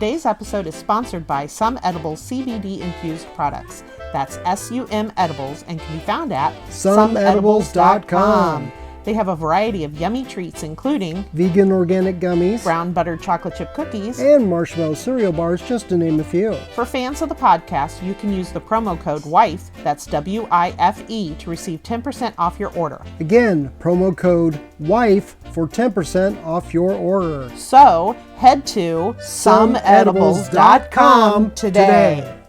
Today's episode is sponsored by Some Edibles CBD infused products. That's SUM Edibles and can be found at someedibles.com. They have a variety of yummy treats, including vegan organic gummies, brown buttered chocolate chip cookies, and marshmallow cereal bars, just to name a few. For fans of the podcast, you can use the promo code WIFE, that's WIFE, to receive 10% off your order. Again, promo code WIFE for 10% off your order. So, head to someedibles.com today.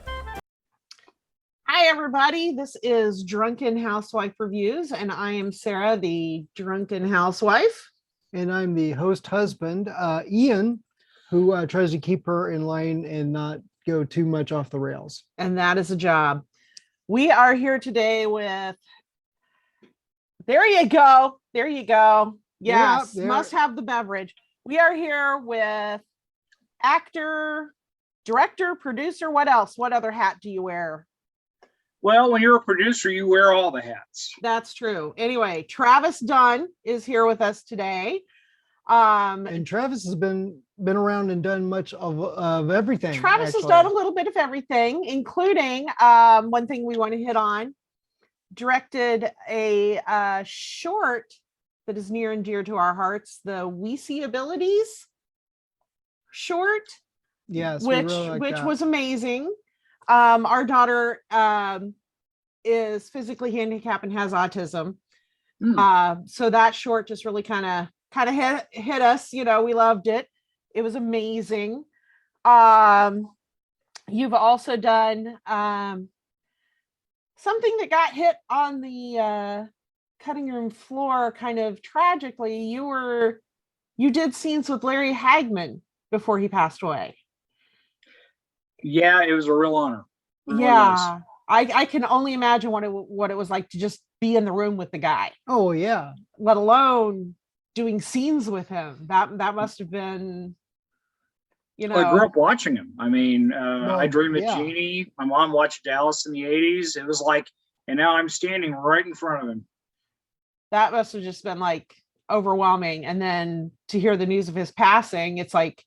Hi, everybody. This is Drunken Housewife Reviews, and I am Sarah, the Drunken Housewife. And I'm the host husband, Ian, who tries to keep her in line and not go too much off the rails. And that is a job. We are here today with... There you go. There you go. Yes, must have the beverage. We are here with actor, director, producer. What else? What other hat do you wear? Well, when you're a producer, you wear all the hats. That's true. Anyway, Travis Dunn is here with us today. And Travis has been around and done much of everything. Travis has done a little bit of everything, including one thing we want to hit on. Directed a short that is near and dear to our hearts, the We See Abilities short. Yes, which was amazing. Our daughter is physically handicapped and has autism. So that short just really kind of hit us. You know, we loved it. It was amazing. You've also done something that got hit on the cutting room floor kind of tragically. You did scenes with Larry Hagman before he passed away. Yeah, it was a real honor. Yeah, I can only imagine what it was like to just be in the room with the guy. Oh yeah, let alone doing scenes with him. That must have been, you know. Well, I grew up watching him. I mean, I Dream of Jeannie. My mom watched Dallas in the '80s. It was like, and now I'm standing right in front of him. That must have just been like overwhelming. And then to hear the news of his passing, it's like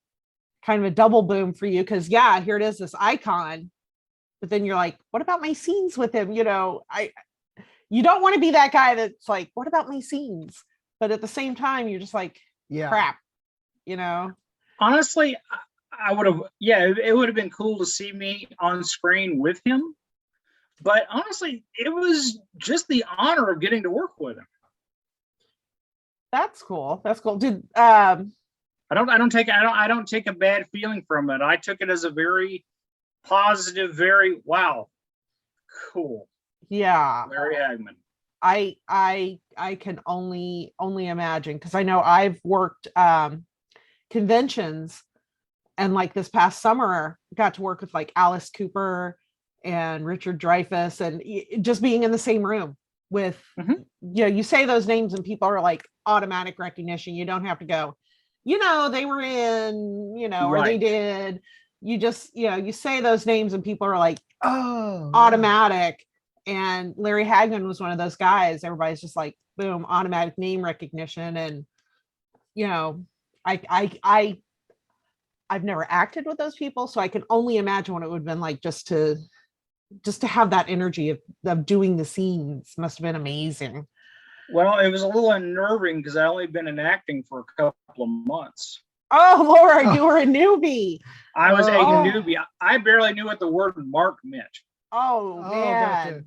kind of a double boom for you, because here it is, this icon, but then you're like, what about my scenes with him? You know, you don't want to be that guy that's like, what about my scenes? But at the same time, you're just like, crap, you know. Honestly, I would have, it would have been cool to see me on screen with him, but honestly, it was just the honor of getting to work with him. That's cool. Did I don't take a bad feeling from it. I took it as a very positive, very wow, cool. Yeah, Larry Hagman. I can only imagine, because I know I've worked conventions, and like this past summer got to work with like Alice Cooper and Richard Dreyfuss, and just being in the same room with you say those names and people are like automatic recognition. You don't have to go, they were in, or they did. You just, you say those names and people are like, oh, automatic. And Larry Hagman was one of those guys. Everybody's just like, boom, automatic name recognition. And, I've never acted with those people, so I can only imagine what it would have been like just to have that energy of doing the scenes. Must have been amazing. Well, it was a little unnerving because I only been in acting for a couple of months. Oh, Lord, you were a newbie. I was a newbie. I barely knew what the word mark meant. Oh, man. Gotcha.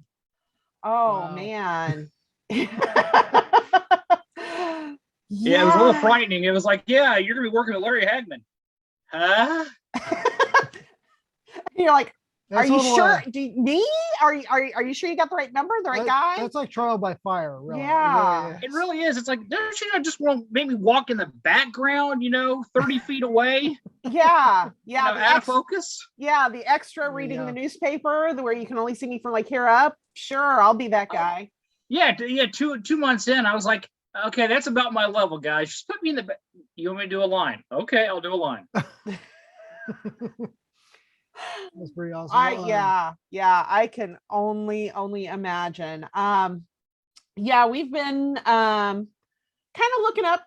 Oh, man. Yeah, it was a little frightening. It was like, you're going to be working with Larry Hagman. Huh? You're like, are you sure? Me? Are you sure you got the right number, the right guy? That's like trial by fire, really. Yeah. It really is. It's like, don't you just want to maybe walk in the background, 30 feet away? Yeah. Out of focus? Yeah, the extra reading the newspaper, where you can only see me from like here up. Sure, I'll be that guy. Two months in, I was like, okay, that's about my level, guys. Just put me in the back. You want me to do a line? Okay, I'll do a line. That's pretty awesome. I can only imagine. We've been kind of looking up,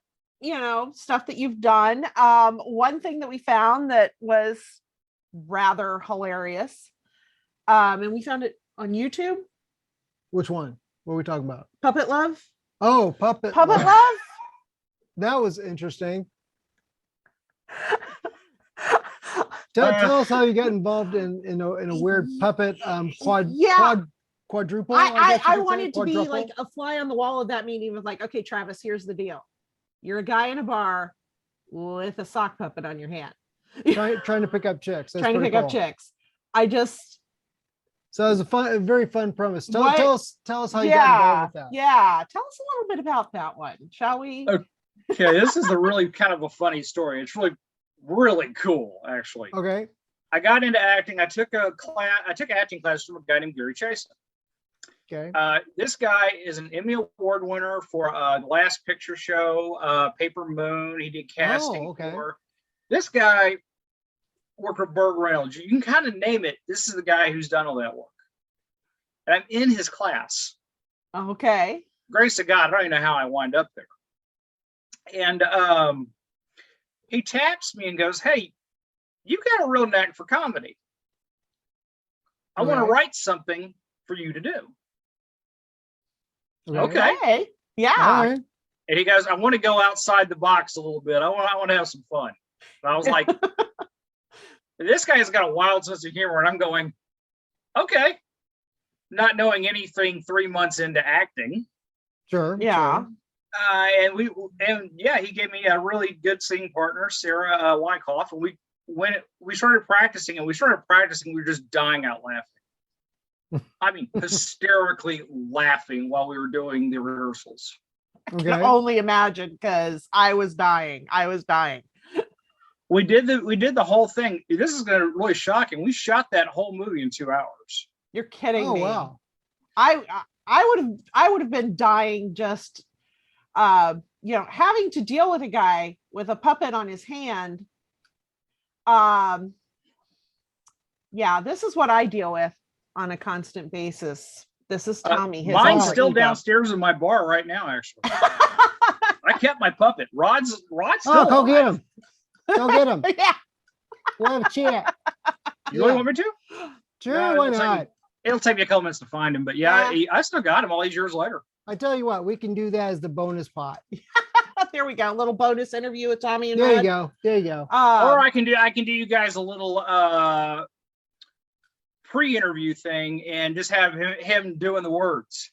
stuff that you've done. One thing that we found that was rather hilarious. And we found it on YouTube. Which one? What are we talking about? Puppet Love. Oh, Puppet Love. That was interesting. Tell us how you got involved in a weird puppet quadruple. I wanted to be like a fly on the wall of that meeting. Was like, okay, Travis, here's the deal. You're a guy in a bar with a sock puppet on your hand. trying to pick up chicks. That's trying to pick up chicks. So it was a very fun premise. Tell us how you got involved with that. Yeah, tell us a little bit about that one, shall we? Okay, this is a really kind of a funny story. It's really cool, actually. Okay. I got into acting. I took acting class from a guy named Gary Chasen. Okay. This guy is an Emmy Award winner for The Last Picture Show, Paper Moon. He did casting for. This guy worked with Reynolds. You can kind of name it. This is the guy who's done all that work. And I'm in his class. Okay. Grace of God, I don't even know how I wind up there. And he taps me and goes, "Hey, you got a real knack for comedy. I want to write something for you to do." Okay. Yeah. Right. And he goes, "I want to go outside the box a little bit. I want to have some fun." And I was like, this guy's got a wild sense of humor. And I'm going, okay. Not knowing anything 3 months into acting. Sure. Yeah. Sure. He gave me a really good singing partner, Sarah Wyckoff. And we started practicing, we were just dying out laughing. I mean, hysterically laughing while we were doing the rehearsals. I can only imagine, because I was dying. We did the whole thing. This is going to really shock him. We shot that whole movie in 2 hours. You're kidding me. Wow. I would have been dying just having to deal with a guy with a puppet on his hand. This is what I deal with on a constant basis. This is Tommy. Mine's still downstairs in my bar right now, actually. I kept my puppet. Rod's still go get him. Go get him. Yeah. We'll have a chat. You really want me to? Sure, why not? It'll take me a couple minutes to find him, but I still got him all these years later. I tell you what, we can do that as the bonus pot. There we go. A little bonus interview with Tommy and There Rod. you go. Or I can do you guys a little pre-interview thing and just have him doing the words.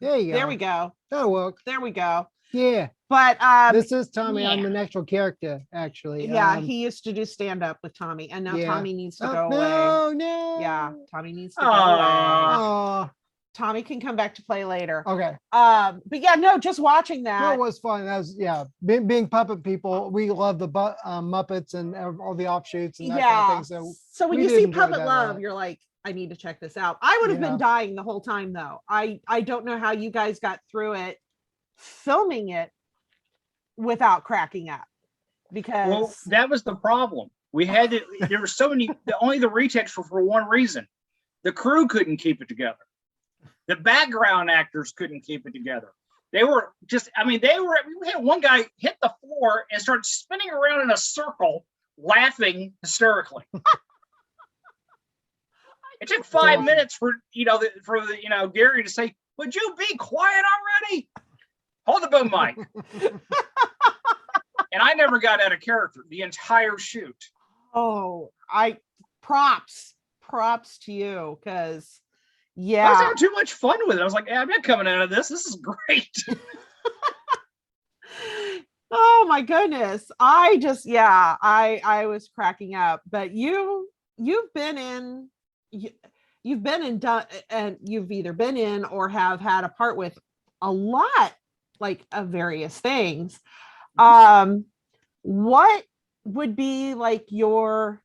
There you go. There we go. That'll work. There we go. Yeah. But this is Tommy. I'm an actual character, actually. Yeah, he used to do stand-up with Tommy, and now Tommy needs to go away. No. Yeah, Tommy needs to go away. Tommy can come back to play later. Okay. But yeah, no, just watching that. No, it was fun. That was being puppet people. We love the Muppets and all the offshoots and that kind of thing. So when you see Puppet Love, you're like, I need to check this out. I would have been dying the whole time though. I don't know how you guys got through it filming it without cracking up, because that was the problem. We had to, there were so many, only the retakes were for one reason. The crew couldn't keep it together. The background actors couldn't keep it together. They were just, we had one guy hit the floor and start spinning around in a circle, laughing hysterically. It took 5 minutes for Gary to say, "Would you be quiet already? Hold the boom mic." And I never got out of character the entire shoot. Oh, props to you, because I was having too much fun with it. I was like, I'm not coming out of this. This is great. Oh my goodness. I was cracking up. But you've been in Dunn, and you've either been in or have had a part with a lot of various things. What would be your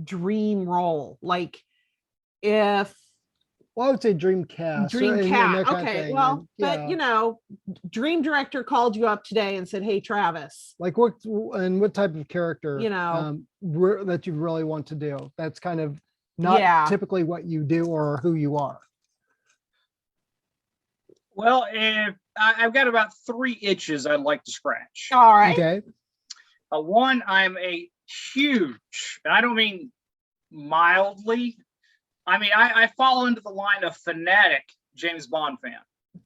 dream role? I would say dream cast. Okay. Dream director called you up today and said, "Hey, Travis." What type of character, that you really want to do? That's kind of not typically what you do or who you are. Well, I've got about 3 itches I'd like to scratch. All right. Okay. One, I'm a huge, and I don't mean mildly. I mean, I fall into the line of fanatic James Bond fan.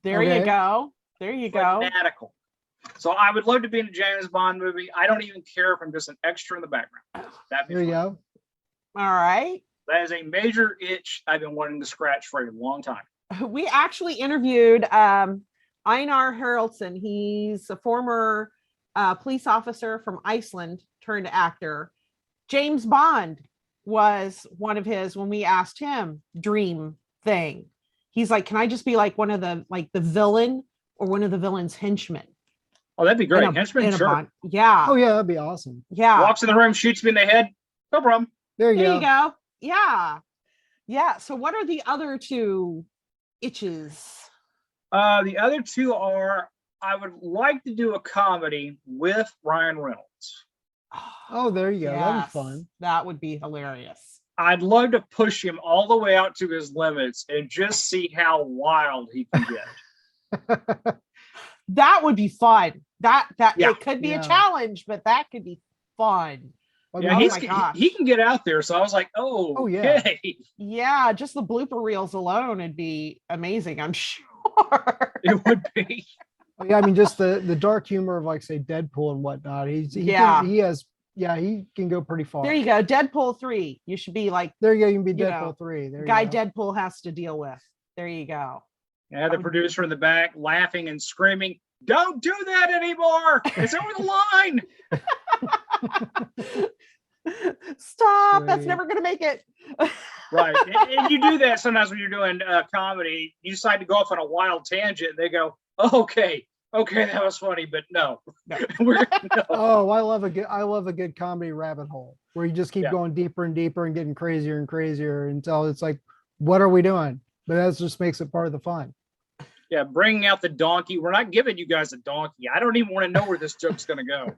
There you go. There you go. Fanatical. So I would love to be in a James Bond movie. I don't even care if I'm just an extra in the background. That'd be there you fun. go. All right. That is a major itch I've been wanting to scratch for a long time. We actually interviewed Einar Haraldsson. He's a former police officer from Iceland turned actor. James Bond was one of his, when we asked him, dream thing. He's like, can I just be like one of the, like the villain or one of the villain's henchmen? Oh, that'd be great. Henchman, sure. Bond. Yeah. Oh yeah, that'd be awesome. Yeah. Walks in the room, shoots me in the head. No problem. There you go. Yeah. Yeah. So what are the other two itches? The other two are, I would like to do a comedy with Ryan Reynolds. Oh, there you go. Yes. That'd be fun. That would be hilarious. I'd love to push him all the way out to his limits and just see how wild he can get. That would be fun. That Yeah. It could be a challenge, but that could be fun. Yeah, he can get out there. So I was like, oh yeah. Okay. Yeah, just the blooper reels alone would be amazing, I'm sure. It would be. Yeah, I mean, just the dark humor of, like, say, Deadpool and whatnot. He can go pretty far. There you go. Deadpool 3. You should be like, there you go. You can be Deadpool 3. There guy you go. Deadpool has to deal with. There you go. Yeah, the producer in the back laughing and screaming, "Don't do that anymore! It's over the line!" Stop! Sweet. That's never gonna make it. Right, and you do that sometimes when you're doing comedy. You decide to go off on a wild tangent, and they go, "Okay, that was funny, but no." No. Oh, I love a good comedy rabbit hole where you just keep going deeper and deeper and getting crazier and crazier until it's like, what are we doing? But that just makes it part of the fun. Yeah, bringing out the donkey. We're not giving you guys a donkey. I don't even want to know where this joke's going to go.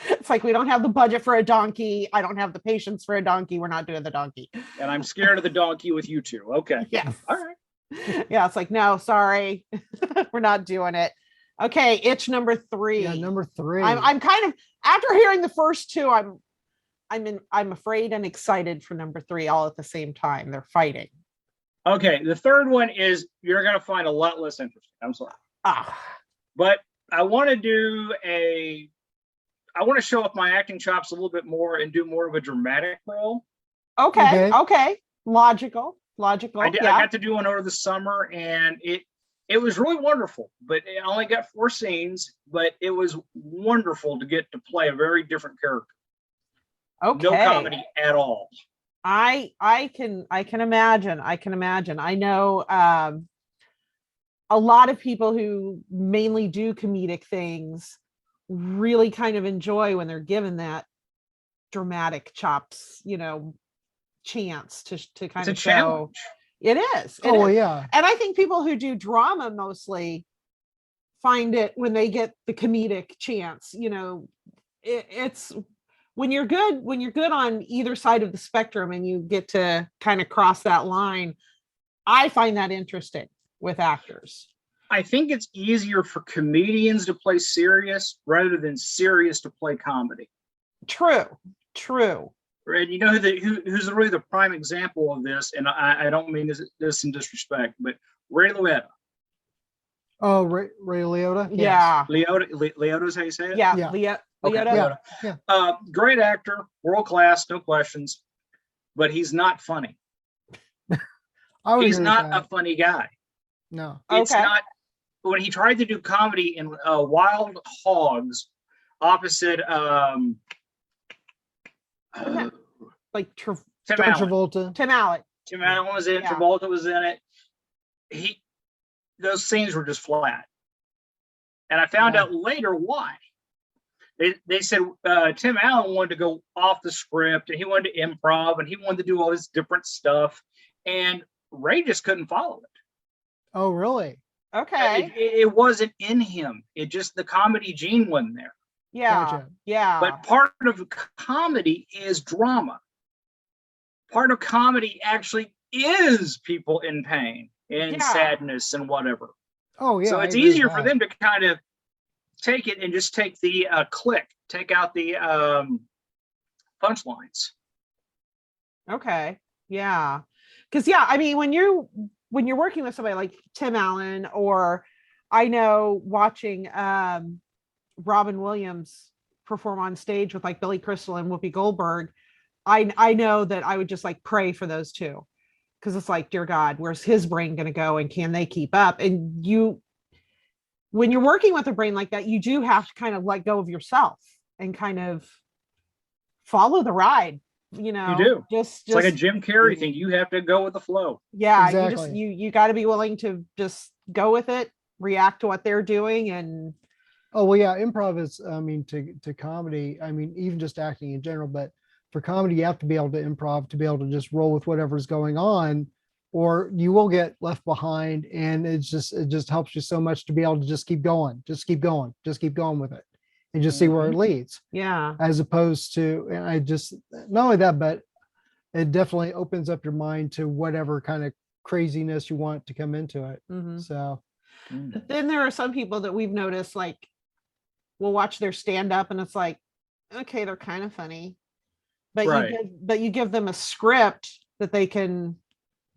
It's like, we don't have the budget for a donkey. I don't have the patience for a donkey. We're not doing the donkey. And I'm scared of the donkey with you two. Okay. Yes. All right. Yeah, it's like, no, sorry. We're not doing it. Okay, itch number 3. Yeah, number 3. I'm kind of, after hearing the first two, I'm afraid and excited for number 3 all at the same time. They're fighting. Okay, the third one is, you're going to find a lot less interesting. I'm sorry. But I want to show off my acting chops a little bit more and do more of a dramatic role. Okay. Logical. I got to do one over the summer, and it was really wonderful, but it only got 4 scenes, but it was wonderful to get to play a very different character. Okay. No comedy at all. I can imagine. I know a lot of people who mainly do comedic things really kind of enjoy when they're given that dramatic chops, chance to kind of show. Challenge. It is. Yeah. And I think people who do drama mostly find it when they get the comedic chance. It's when you're good on either side of the spectrum and you get to kind of cross that line. I find that interesting with actors. I think it's easier for comedians to play serious rather than serious to play comedy. True. And you know who's really the prime example of this, and I don't mean this in disrespect, but Ray Liotta. Oh, Ray Liotta? Yeah. Liotta's how you say it? Yeah. Liotta. Yeah. Great actor, world class, no questions, but he's not funny. He's not a funny guy. No. It's not. When he tried to do comedy in Wild Hogs opposite like Tim Travolta. Tim Allen was in it. Travolta was in it. Those scenes were just flat. And I found out later why. They said Tim Allen wanted to go off the script, and he wanted to improv, and he wanted to do all this different stuff, and Ray just couldn't follow it. Oh, really? Okay. It wasn't in him. It just, the comedy gene wasn't there. Yeah. Gotcha. Yeah. But part of comedy is drama. Part of comedy actually is people in pain and sadness and whatever. Oh, yeah. So it's easier for them to kind of take it and just take the click, take out the punchlines. Okay. Yeah. Because yeah, I mean, when you're working with somebody like Tim Allen, or I know watching Robin Williams perform on stage with like Billy Crystal and Whoopi Goldberg, I know that I would just like pray for those two, because it's like, dear God, where's his brain going to go, and can they keep up? And you, when you're working with a brain like that, you do have to kind of let go of yourself and kind of follow the ride. You do. Just It's like a Jim Carrey thing. You have to go with the flow. yeah, Exactly. you got to be willing to just go with it, react to what they're doing, and Oh well, yeah, improv is, I mean, to comedy, I mean, even just acting in general, but for comedy, you have to be able to improv to be able to just roll with whatever's going on, or you will get left behind. And it just helps you so much to be able to just keep going, just keep going, just keep going with it, and just see where it leads. yeah. As opposed to, and I just, not only that, but it definitely opens up your mind to whatever kind of craziness you want to come into it. Mhm. So But then there are some people that we've noticed, like, we'll watch their stand up and it's like, okay, they're kind of funny, but Right. you give them a script that they can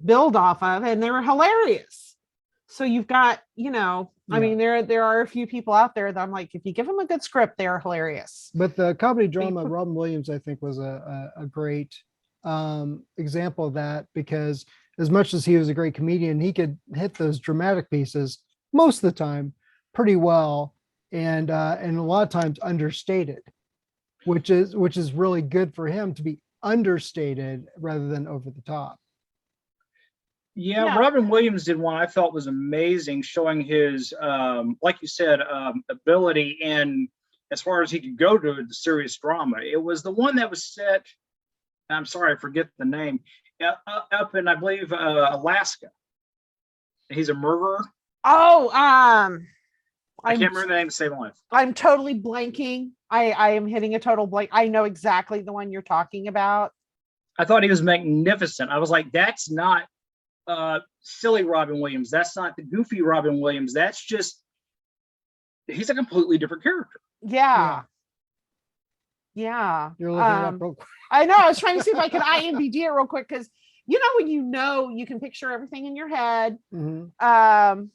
build off of, and they're hilarious. So you've got, I Yeah. mean, there are a few people out there that I'm like, if you give them a good script, they're hilarious. but the comedy drama, Robin Williams, I think, was a great example of that, because as much as he was a great comedian, he could hit those dramatic pieces most of the time pretty well, and a lot of times understated, which is really good for him to be understated rather than over the top. Yeah, Yeah. Robin Williams did one I felt was amazing, showing his, like you said, ability in as far as he could go to the serious drama. It was the one that was set, I'm sorry, I forget the name, up in, I believe, Alaska. He's a murderer. Oh, I can't remember the name to save my life. I'm totally blanking. I am hitting a total blank. I know exactly the one you're talking about. I thought he was magnificent. I was like, that's not silly Robin Williams. That's not the goofy Robin Williams. That's just, he's a completely different character. Yeah. You're looking it up real quick. I know. I was trying to see if I could IMDb it real quick, because when you can picture everything in your head. Mhm.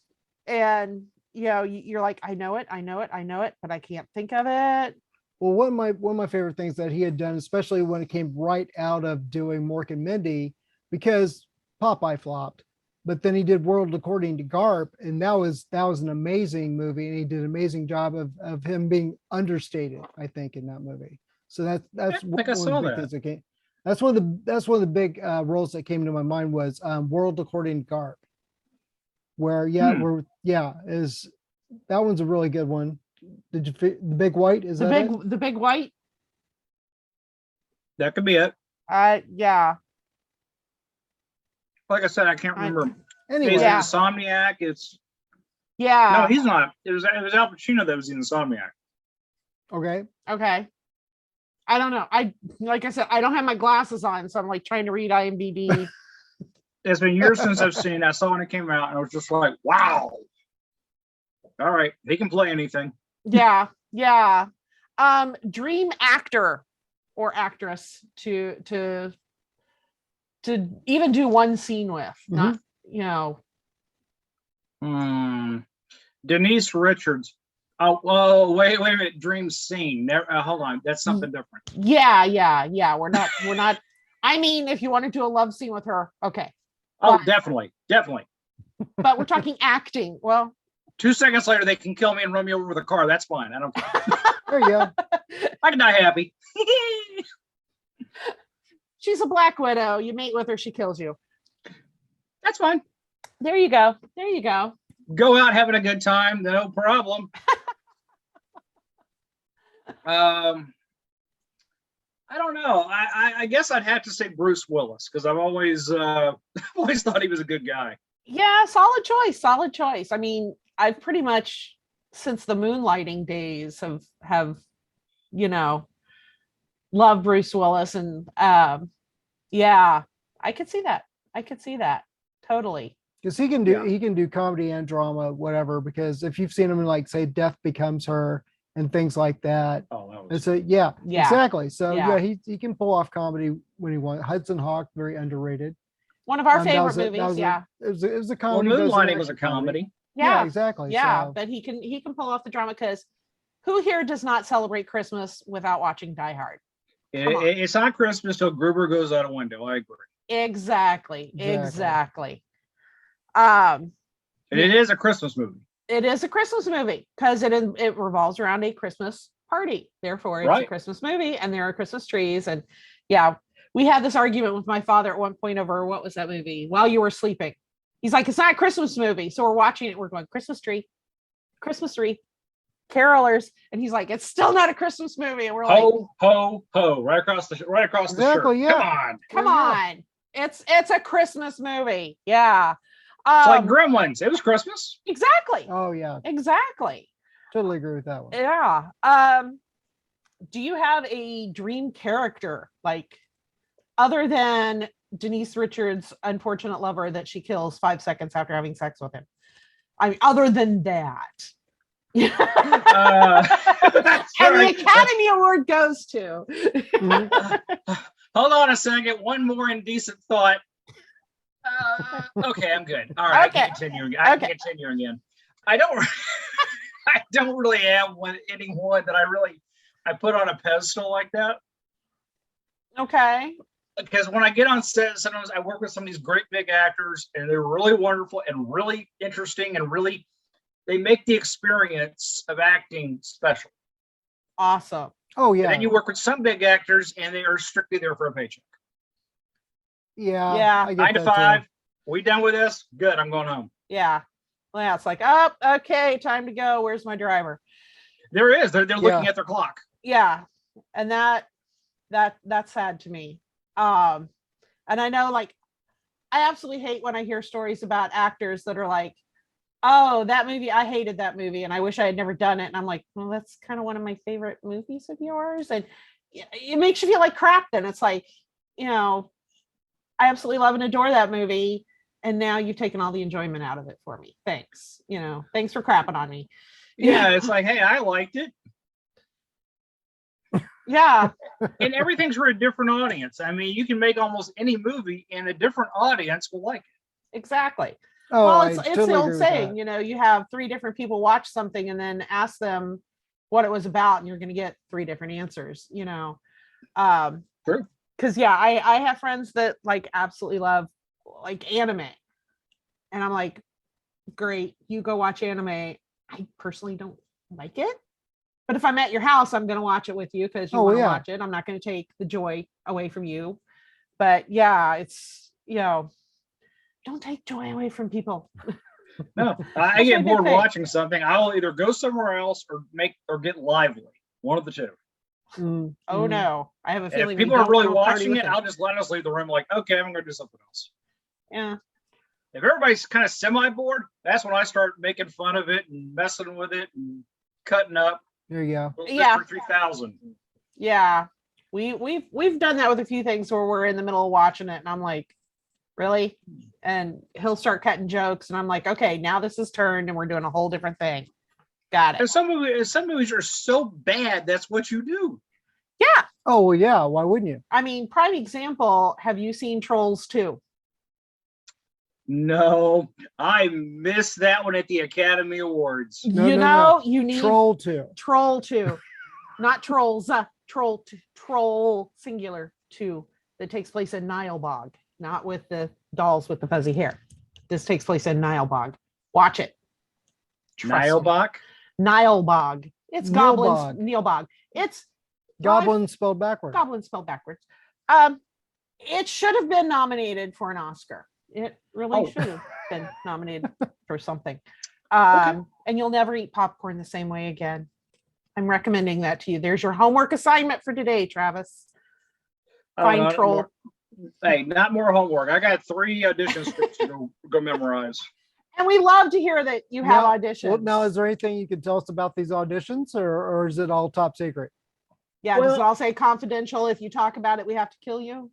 And you're like, I know it, but I can't think of it. Well, one of my favorite things that he had done, especially when it came right out of doing Mork and Mindy, because Popeye flopped, but then he did World According to Garp, and that was an amazing movie, and he did an amazing job of him being understated, I think, in that movie. So that's I think I saw that. That's one of the big roles that came to my mind was World According to Garp, where is that one's a really good one. Did you the Big White? Is The Big White? That could be it. Yeah. Like I said, I can't remember. Anyway, He's Yeah. Insomniac. It's Yeah. no, he's not. It was Al Pacino that was the Insomniac. okay. Okay. I don't know. Like I said, I don't have my glasses on, so I'm like trying to read IMDb. It's been years since I've seen it. I saw when it came out, and I was just like, wow. All right, he can play anything. Yeah. Dream actor or actress to even do one scene with, not Denise Richards. Oh, wait a minute. Dream scene. Hold on, that's something different. Yeah. We're not. I mean, if you want to do a love scene with her, okay. Oh, But- definitely. But we're talking acting. Well, 2 seconds later, they can kill me and run me over with a car. That's fine. I don't care. There you go. I can die happy. she's a Black Widow. You mate with her, she kills you. That's fine. There you go. Go out having a good time. No problem. I don't know. I guess I'd have to say Bruce Willis, because I've always thought he was a good guy. Yeah, solid choice. I mean, I've pretty much since the Moonlighting days have loved Bruce Willis, and yeah, I could see that totally. Because he can do comedy and drama, whatever. Because if you've seen him in, like, say, Death Becomes Her and things like that, knows. And so, yeah, Yeah. exactly. So Yeah. he can pull off comedy when he wants. Hudson Hawk, very underrated. One of our That favorite was movies. it was a Well, comedy. but it was an Moonlighting was a action comedy. Yeah, Yeah. exactly. Yeah, So, but he can pull off the drama, because who here does not celebrate Christmas without watching Die Hard? Come on. It's not Christmas till Gruber goes out a window. I agree. Exactly. And it is a Christmas movie. It is a Christmas movie because it revolves around a Christmas party. Therefore, it's a Right. Christmas movie, and there are Christmas trees. And yeah, we had this argument with my father at one point over what was that movie, While You Were Sleeping. He's like, it's not a Christmas movie. So we're watching it. We're going, Christmas tree, carolers. And he's like, it's still not a Christmas movie. And we're like, Ho, ho, ho, right across the Exactly, shirt. yeah. come on. It's a Christmas movie. Yeah. It's like Gremlins. It was Christmas. Exactly. oh yeah, Exactly. totally agree with that one. Yeah. Do you have a dream character, like, other than Denise Richards' unfortunate lover that she kills 5 seconds after having sex with him? I mean, other than that. That's And right. the Academy Award goes to. Hold on a second. One more indecent thought. Okay, I'm good. All right, Okay. I can continue. I can continue again. I don't. I don't really have anyone that I put on a pedestal like that. Okay. Because when I get on set, sometimes I work with some of these great big actors, and they're really wonderful and really interesting, and really they make the experience of acting special. Awesome. Oh yeah, And then you work with some big actors, and they are strictly there for a paycheck. yeah, Yeah. I get 9 to that, too. 5. We done with this? Good. I'm going home. Yeah. Well, it's like, oh, okay, time to go. Where's my driver? There is. They're looking at their clock. Yeah. And that's sad to me. And I know, like, I absolutely hate when I hear stories about actors that are like, oh, that movie, I hated that movie and I wish I had never done it. And I'm like, well, that's kind of one of my favorite movies of yours. And it makes you feel like crap. Then it's like, I absolutely love and adore that movie. And now you've taken all the enjoyment out of it for me. Thanks. Thanks for crapping on me. Yeah, it's like, hey, I liked it. Yeah. And everything's for a different audience. I mean, you can make almost any movie and a different audience will like it. Exactly. Oh, Well, I it's totally the agree old with saying, that. you have 3 different people watch something and then ask them what it was about, and you're going to get 3 different answers, True. Because I have friends that like absolutely love like anime, and I'm like, great, you go watch anime. I personally don't like it, but if I'm at your house, I'm going to watch it with you because you want to watch it. I'm not going to take the joy away from you. But yeah, it's don't take joy away from people. No, I get bored watching something. I'll either go somewhere else or get lively. One of the two. Oh no, I have a And feeling if people are really watching it, I'll just let us leave the room like, okay, I'm going to do something else. Yeah. If everybody's kind of semi-bored, that's when I start making fun of it and messing with it and cutting up. There you go. Yeah. 3000. Yeah. We've done that with a few things where we're in the middle of watching it and I'm like, really? And he'll start cutting jokes and I'm like, okay, now this is turned and we're doing a whole different thing. Got it. And some movies are so bad, that's what you do. Yeah. Oh well, yeah. Why wouldn't you? I mean, prime example, have you seen Trolls 2? No, I missed that one at the Academy Awards. No. You need Troll 2. Troll 2. Not Trolls, Troll singular 2 that takes place in Nilebog, not with the dolls with the fuzzy hair. This takes place in Nilebog. Watch it. Nilebog? Nilebog. It's goblins. Nilebog. It's Goblin spelled backwards. Goblin spelled backwards. It should have been nominated for an Oscar. It really should have been nominated for something. And you'll never eat popcorn the same way again. I'm recommending that to you. There's your homework assignment for today, Travis. Find Troll. Hey, not more homework. I got 3 audition scripts to go memorize. And we love to hear that you have auditions. Well, now, is there anything you can tell us about these auditions, or is it all top secret? Yeah, does it all say confidential? If you talk about it, we have to kill you.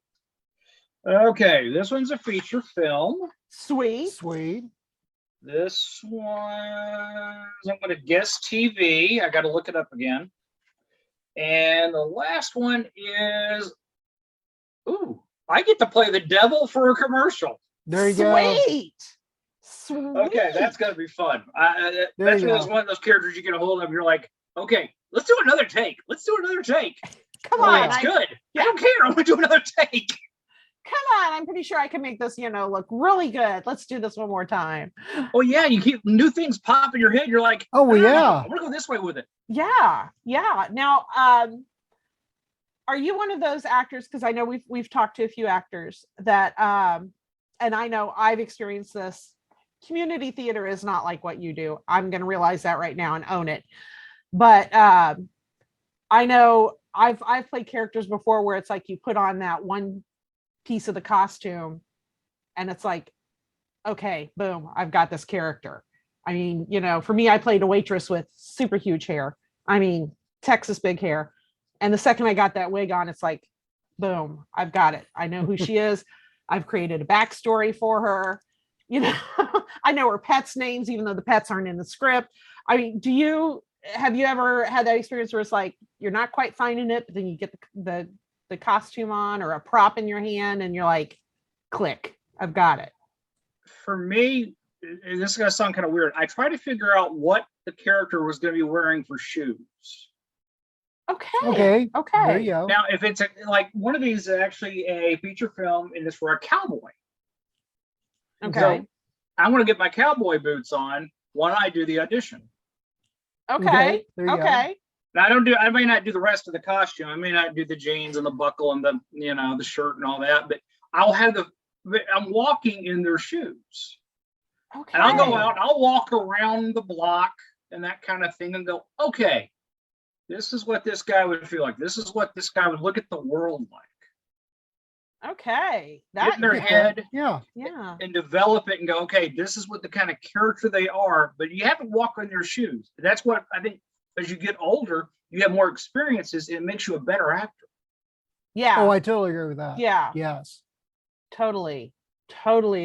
Okay, this one's a feature film. Sweet. This one, I'm going to guess TV. I got to look it up again. And the last one is, ooh, I get to play the devil for a commercial. There you go. Sweet. Okay, that's gonna be fun. There That's you one go. of those characters you get a hold of. You're like, okay, let's do another take. Let's do another take. Come Oh, on. it's I- good. yeah. I don't care. I'm gonna do another take. Come on. I'm pretty sure I can make this, look really good. Let's do this one more time. Oh yeah, you keep new things pop in your head. You're like, Oh, no, yeah. I'm gonna go this way with it. Yeah. Yeah. Now, are you one of those actors? Because I know we've talked to a few actors that, and I know I've experienced this. Community theater is not like what you do. I'm going to realize that right now and own it. But I know I've played characters before where it's like you put on that one piece of the costume, and it's like, okay, boom, I've got this character. I mean, for me, I played a waitress with super huge hair. I mean, Texas big hair. And the second I got that wig on, it's like, boom, I've got it. I know who she is. I've created a backstory for her. I know her pets' names, even though the pets aren't in the script. I mean, have you ever had that experience where it's like, you're not quite finding it, but then you get the costume on or a prop in your hand and you're like, click, I've got it. For me, and this is gonna sound kind of weird. I try to figure out what the character was gonna be wearing for shoes. Okay. There Okay. you go. Now, if it's like one of these is actually a feature film and it's for a cowboy, Okay. so I'm going to get my cowboy boots on when I do the audition. Okay. There you go. Okay. And I may not do the rest of the costume. I may not do the jeans and the buckle and the shirt and all that, but I'm walking in their shoes. Okay. And I'll go out, I'll walk around the block and that kind of thing and go, okay, this is what this guy would feel like. This is what this guy would look at the world like. Okay. Get in their head Yeah. Yeah. and develop it and go, okay, this is what the kind of character they are, but you have to walk in their shoes. That's what I think as you get older, you have more experiences, it makes you a better actor. Yeah. Oh, I totally agree with that. Yeah. Yes. Totally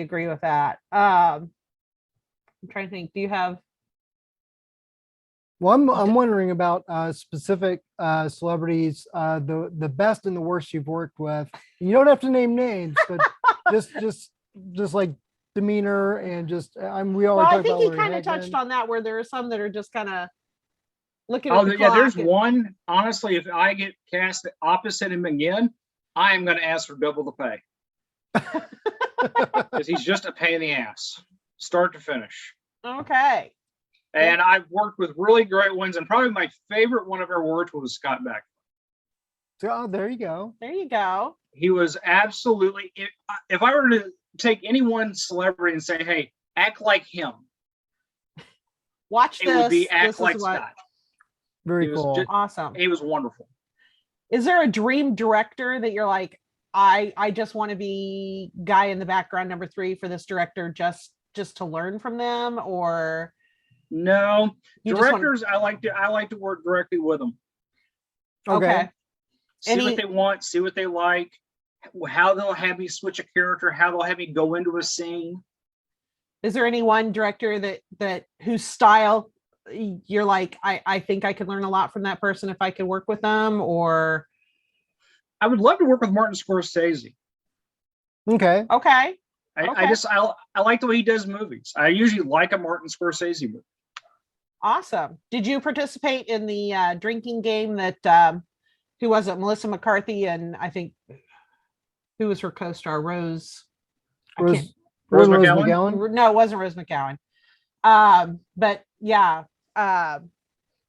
agree with that. I'm trying to think, do you have Well, I'm wondering about specific celebrities, the best and the worst you've worked with. You don't have to name names, but just like demeanor and just we already well, I talked think about you Larry kind of Hagman. touched on that where there are some that are just kind of looking at Oh, the yeah, clock there's and- one. Honestly, if I get cast opposite him again, I am going to ask for double the pay because he's just a pain in the ass, start to finish. Okay. And I've worked with really great ones, and probably my favorite one I've ever worked with was Scott Beck. So there you go. There you go. He was absolutely. If I were to take any one celebrity and say, "Hey, act like him," Watch it this. would be This act is like what- Scott. Very He was cool. just- Awesome. He was wonderful. Is there a dream director that you're like, I just want to be guy in the background number 3 for this director just to learn from them, or No, you just want- directors. I like to work directly with them. okay. See Any- what they want, see what they like, how they'll have me switch a character, how they'll have me go into a scene. Is there any one director that whose style you're like, I think I could learn a lot from that person if I could work with them, or I would love to work with Martin Scorsese. Okay. okay. I like the way he does movies. I usually like a Martin Scorsese movie. Awesome. Did you participate in the drinking game that who was it? Melissa McCarthy and I think who was her co-star? Rose. I can't- Rose Rose McGowan? No, it wasn't Rose McGowan. But yeah,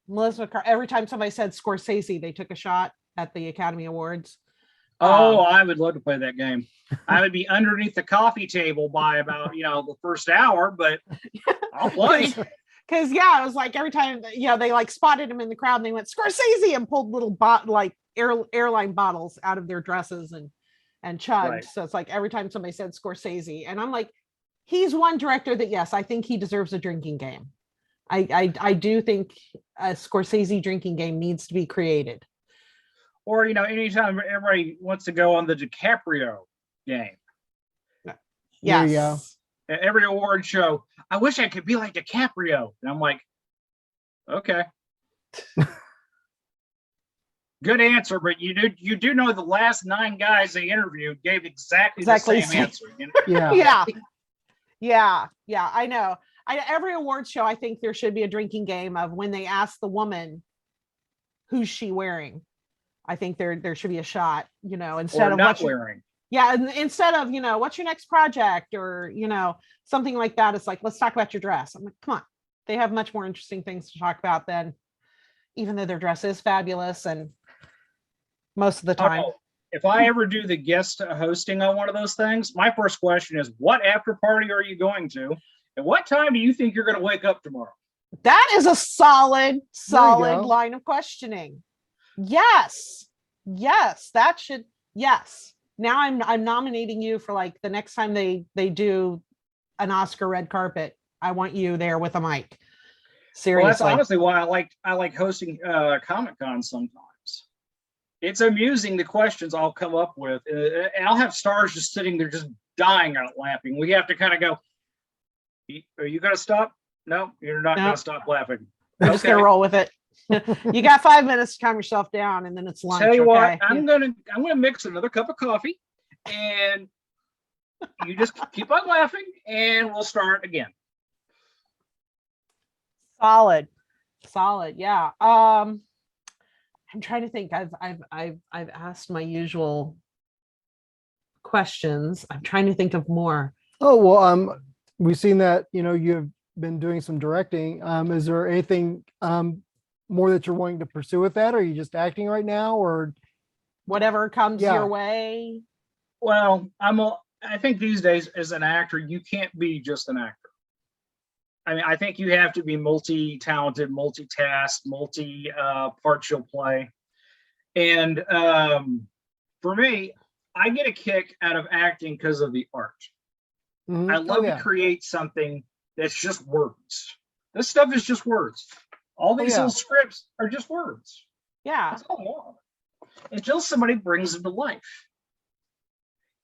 Melissa McCarthy. Every time somebody said Scorsese, they took a shot at the Academy Awards. Oh, I would love to play that game. I would be underneath the coffee table by about the first hour, but I'll play. Because yeah, it was like every time they like spotted him in the crowd and they went Scorsese and pulled little airline bottles out of their dresses and chugged. Right. So it's like every time somebody said Scorsese, and I'm like, he's one director that yes, I think he deserves a drinking game. I do think a Scorsese drinking game needs to be created. Or anytime everybody wants to go on the DiCaprio game. There you go. Yes. At every award show, I wish I could be like DiCaprio. And I'm like, okay. Good answer, but you do know the last 9 guys they interviewed gave exactly the same answer. You know? Yeah. Yeah. I know. Every awards show, I think there should be a drinking game of when they ask the woman, who's she wearing? I think there should be a shot, instead Or of not wearing. Yeah, and instead of, what's your next project or, something like that, it's like, let's talk about your dress. I'm like, come on. They have much more interesting things to talk about than, even though their dress is fabulous and most of the time. If I ever do the guest hosting on one of those things, my first question is, what after party are you going to? And what time do you think you're going to wake up tomorrow? That is a solid line of questioning. Yes. That should, yes. Now I'm nominating you for like the next time they do an Oscar red carpet. I want you there with a mic. Seriously. Well, that's honestly why I like hosting Comic-Con sometimes. It's amusing the questions I'll come up with. And I'll have stars just sitting there just dying out laughing. We have to kind of go, are you going to stop? No, you're not going to stop laughing. We're just going to roll with it. You got 5 minutes to calm yourself down and then it's lunch. Tell you what, I'm gonna mix another cup of coffee and you just keep on laughing and we'll start again. Solid. Yeah. I'm trying to think. I've asked my usual questions. I'm trying to think of more. Oh, well, we've seen that, you've been doing some directing. Is there anything more that you're wanting to pursue with that? Or are you just acting right now, or whatever comes your way? Well, I think these days as an actor, you can't be just an actor. I mean, I think you have to be multi-talented, multitask, parts you'll play. And for me, I get a kick out of acting because of the art. Mm-hmm. I love to create something that's just words. This stuff is just words. All these little scripts are just words. Yeah. That's all I want. Until somebody brings them to life.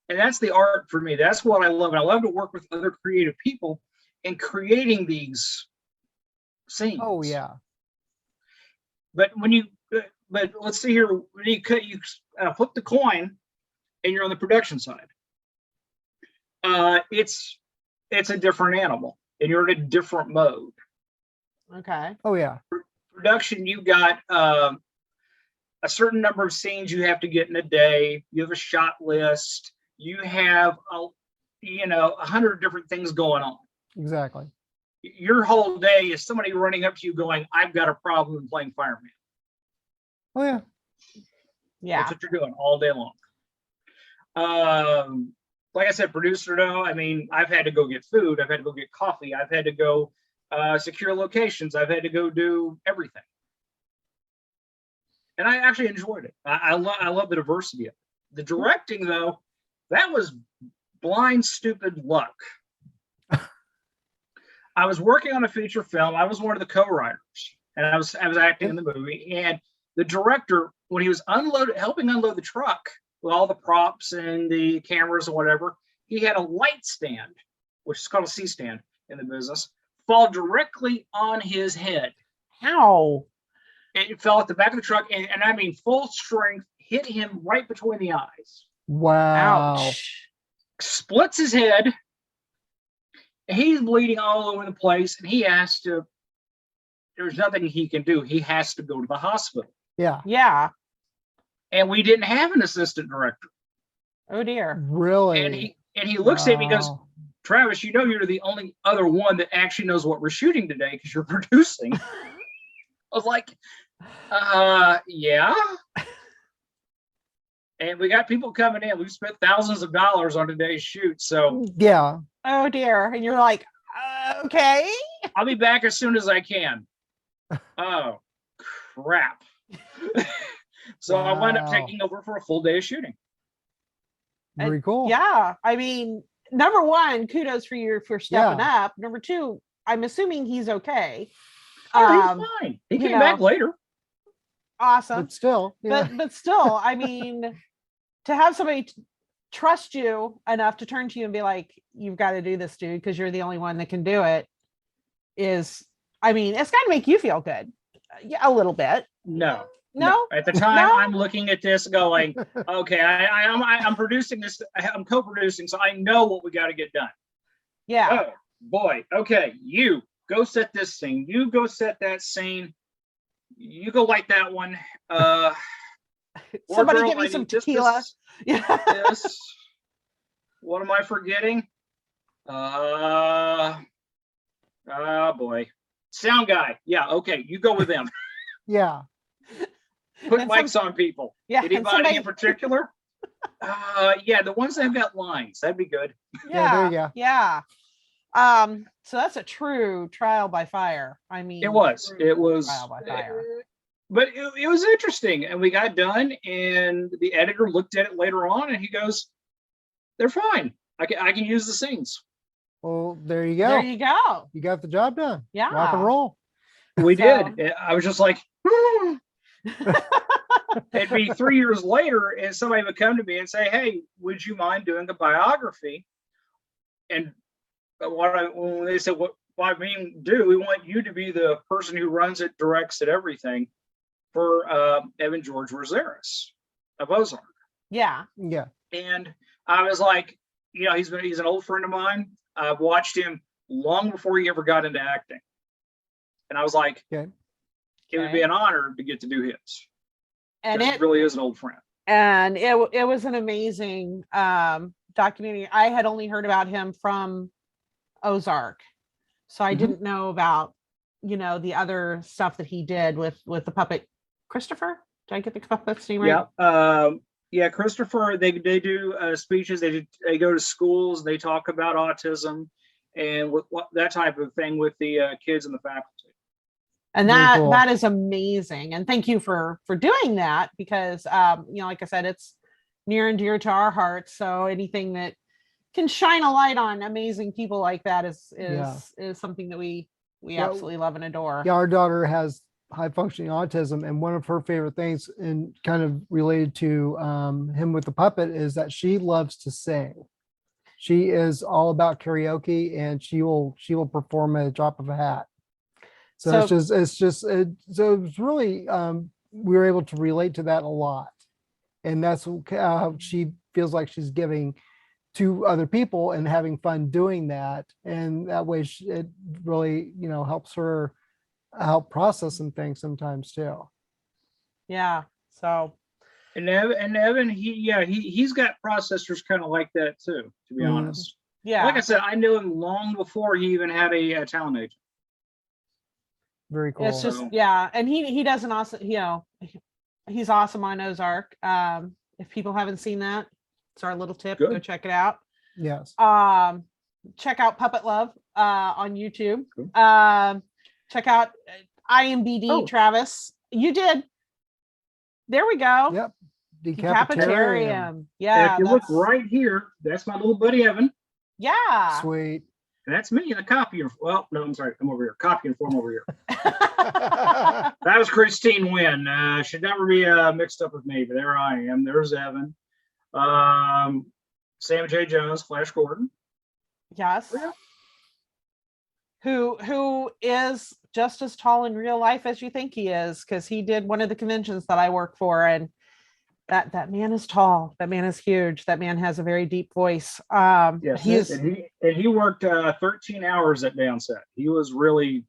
And that's the art for me. That's what I love. And I love to work with other creative people in creating these scenes. Oh, yeah. But but let's see here, when you flip the coin and you're on the production side, it's a different animal and you're in a different mode. Okay. Oh, yeah. Production, you got a certain number of scenes you have to get in a day. You have a shot list. You have 100 different things going on. Exactly. Your whole day is somebody running up to you going, "I've got a problem playing fireman." Oh yeah. Yeah. That's what you're doing all day long. Like I said, producer, no. I mean, I've had to go get food. I've had to go get coffee. I've had to go secure locations. I've had to go do everything. And I actually enjoyed it. I love the diversity of it. The directing, though, that was blind, stupid luck. I was working on a feature film. I was one of the co-writers, and I was acting in the movie. And the director, when he was helping unload the truck with all the props and the cameras and whatever, he had a light stand, which is called a C-stand in the business, fall directly on his head. How? It fell at the back of the truck, and I mean full strength, hit him right between the eyes. Wow. Ouch. Splits his head. He's bleeding all over the place, and there's nothing he can do. He has to go to the hospital. Yeah. Yeah. And we didn't have an assistant director. Oh dear. Really? And he looks at me and goes, "Travis, you're the only other one that actually knows what we're shooting today because you're producing." I was like, yeah. And we got people coming in. We've spent thousands of dollars on today's shoot. So yeah. Oh dear. And you're like, okay. I'll be back as soon as I can. Oh, crap. So I wound up taking over for a full day of shooting. Very cool. Yeah. I mean, number one, kudos for you for stepping up. Number two, I'm assuming he's okay. Oh, he's fine. He came back later. Awesome. But still, but still, I mean, to have somebody trust you enough to turn to you and be like, "You've got to do this, dude, because you're the only one that can do it," it's got to make you feel good. Yeah, a little bit. No, No, At the time, No? I'm looking at this going, okay, I'm producing this. I'm co-producing, so I know what we got to get done. yeah. Oh boy. Okay, you go set this scene. You go set that scene. You go light that one. Somebody wardrobe, give me I some need this, tequila. this, Yeah. this. What am I forgetting? Oh boy. Sound guy. Yeah, okay. You go with them. Yeah. Put And mics on people. Yeah, and Anybody somebody- in particular? Yeah, the ones that have got lines. That'd be good. Yeah, there you Yeah. go. Yeah. So that's a true trial by fire. I mean, It was. true It was. trial by fire. But it was interesting, and we got done, and the editor looked at it later on, and he goes, "They're fine. I can use the scenes." Well, there you go. There you go. You got the job done. Yeah. Rock and roll. We So- did. I was just like, it'd be 3 years later, and somebody would come to me and say, "Hey, would you mind doing a biography?" And when they said, "What I mean, we want you to be the person who runs it, directs it, everything," for Evan George Rosaris of Ozark. Yeah. Yeah. And I was like, he's an old friend of mine. I've watched him long before he ever got into acting. And I was like, Okay. it would be an honor to get to do his. And It really is an old friend. and it was an amazing documentary. I had only heard about him from Ozark, so I Mhm. didn't know about the other stuff that he did with the puppet Christopher. Did I get the puppet's name right? Yeah. Yeah, Christopher, they do speeches. They go to schools. They talk about autism and that type of thing with the kids and the faculty. And Very that cool. that is amazing. And thank you for doing that, because like I said, it's near and dear to our hearts. So anything that can shine a light on amazing people like that is something that we Yeah. absolutely love and adore. Yeah, our daughter has high functioning autism, and one of her favorite things, and kind of related to him with the puppet, is that she loves to sing. She is all about karaoke, and she will perform at a drop of a hat. So it's really we were able to relate to that a lot, and that's how she feels like she's giving to other people and having fun doing that, and that way it really helps her help process some things sometimes too. Yeah. So And Evan, he's got processors kind of like that too, to be Mhm. honest. yeah. Like I said, I knew him long before he even had a talent agent. Very cool. It's just So- and he does an awesome, he's awesome on Ozark. If people haven't seen that, it's our little tip. Go Good. check it out. Yes. Check out Puppet Love on YouTube. Cool. Check out IMBD Oh. Travis. You did. There we go. Yep. Decapitarium. And Yeah. if you look that's- right here, that's my little buddy Evan. Yeah. Sweet. And that's me in the copy uniform. Well, no, I'm sorry. I'm over here. Copy uniform over here. That was Christine Wynn. Should never be mixed up with me, but there I am. There's Evan. Sam J. Jones, Flash Gordon. Yes. Who is just as tall in real life as you think he is, because he did one of the conventions that I work for, and that man is tall. That man is huge. That man has a very deep voice. Yes, he is. and he worked 13 hours at downset. He was really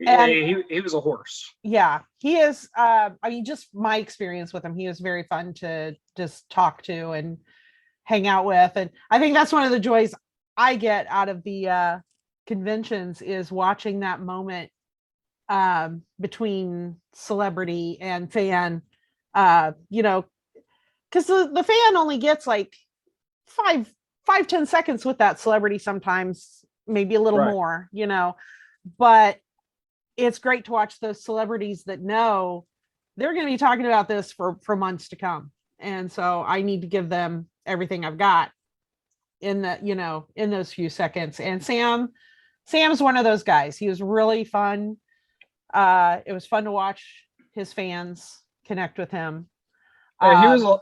And- he was a horse. Yeah, he is. I mean, just my experience with him, he is very fun to just talk to and hang out with. And I think that's one of the joys I get out of the conventions, is watching that moment between celebrity and fan. Because the fan only gets like 5-10 seconds with that celebrity, sometimes maybe a little Right. more, but it's great to watch those celebrities that know they're going to be talking about this for months to come. And so I need to give them everything I've got in those few seconds. And Sam's one of those guys. He was really fun. It was fun to watch his fans connect with him. He was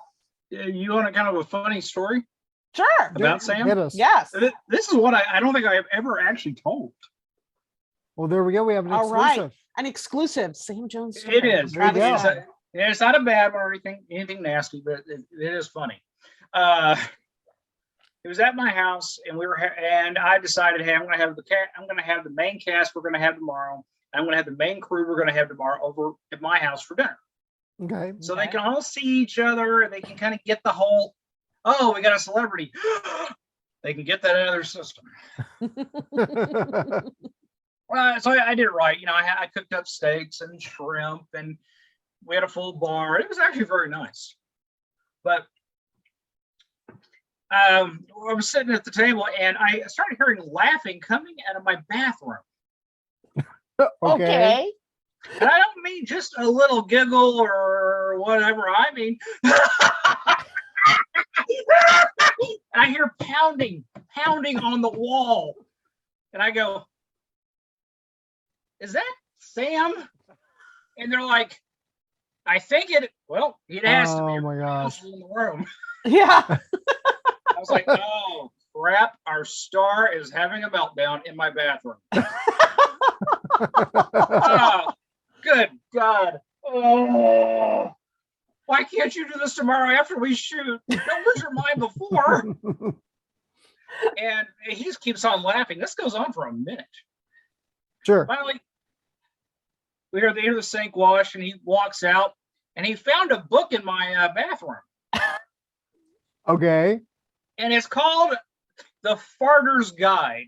you want a kind of a funny story Sure. about Sam? Hit us. Yes. This is what I don't think I've ever actually told. Well, there we go. We have an All right. exclusive. An exclusive Sam Jones It story. is. There you go. It's not a bad or anything nasty, but it is funny. It was at my house, and and I decided, hey, I'm going to have the main cast we're going to have tomorrow. I'm going to have the main crew we're going to have tomorrow over at my house for dinner. Okay. So they can all see each other, and they can kind of get the whole, oh, we got a celebrity. They can get that out of their system. Well, so I did it right. You know, I cooked up steaks and shrimp, and we had a full bar. It was actually very nice. But I was sitting at the table, and I started hearing laughing coming out of my bathroom. Okay. And I don't mean just a little giggle or whatever. I mean, and I hear pounding on the wall. And I go, is that Sam? And they're like, I think it has to be. Oh my gosh. In the room. Yeah. I was like, oh crap, our star is having a meltdown in my bathroom. Oh, good God. Oh, why can't you do this tomorrow after we shoot? Don't lose your mind before. And he just keeps on laughing. This goes on for a minute. Sure. Finally, we hear the sink wash, and he walks out, and he found a book in my bathroom. Okay. And it's called The Farter's Guide.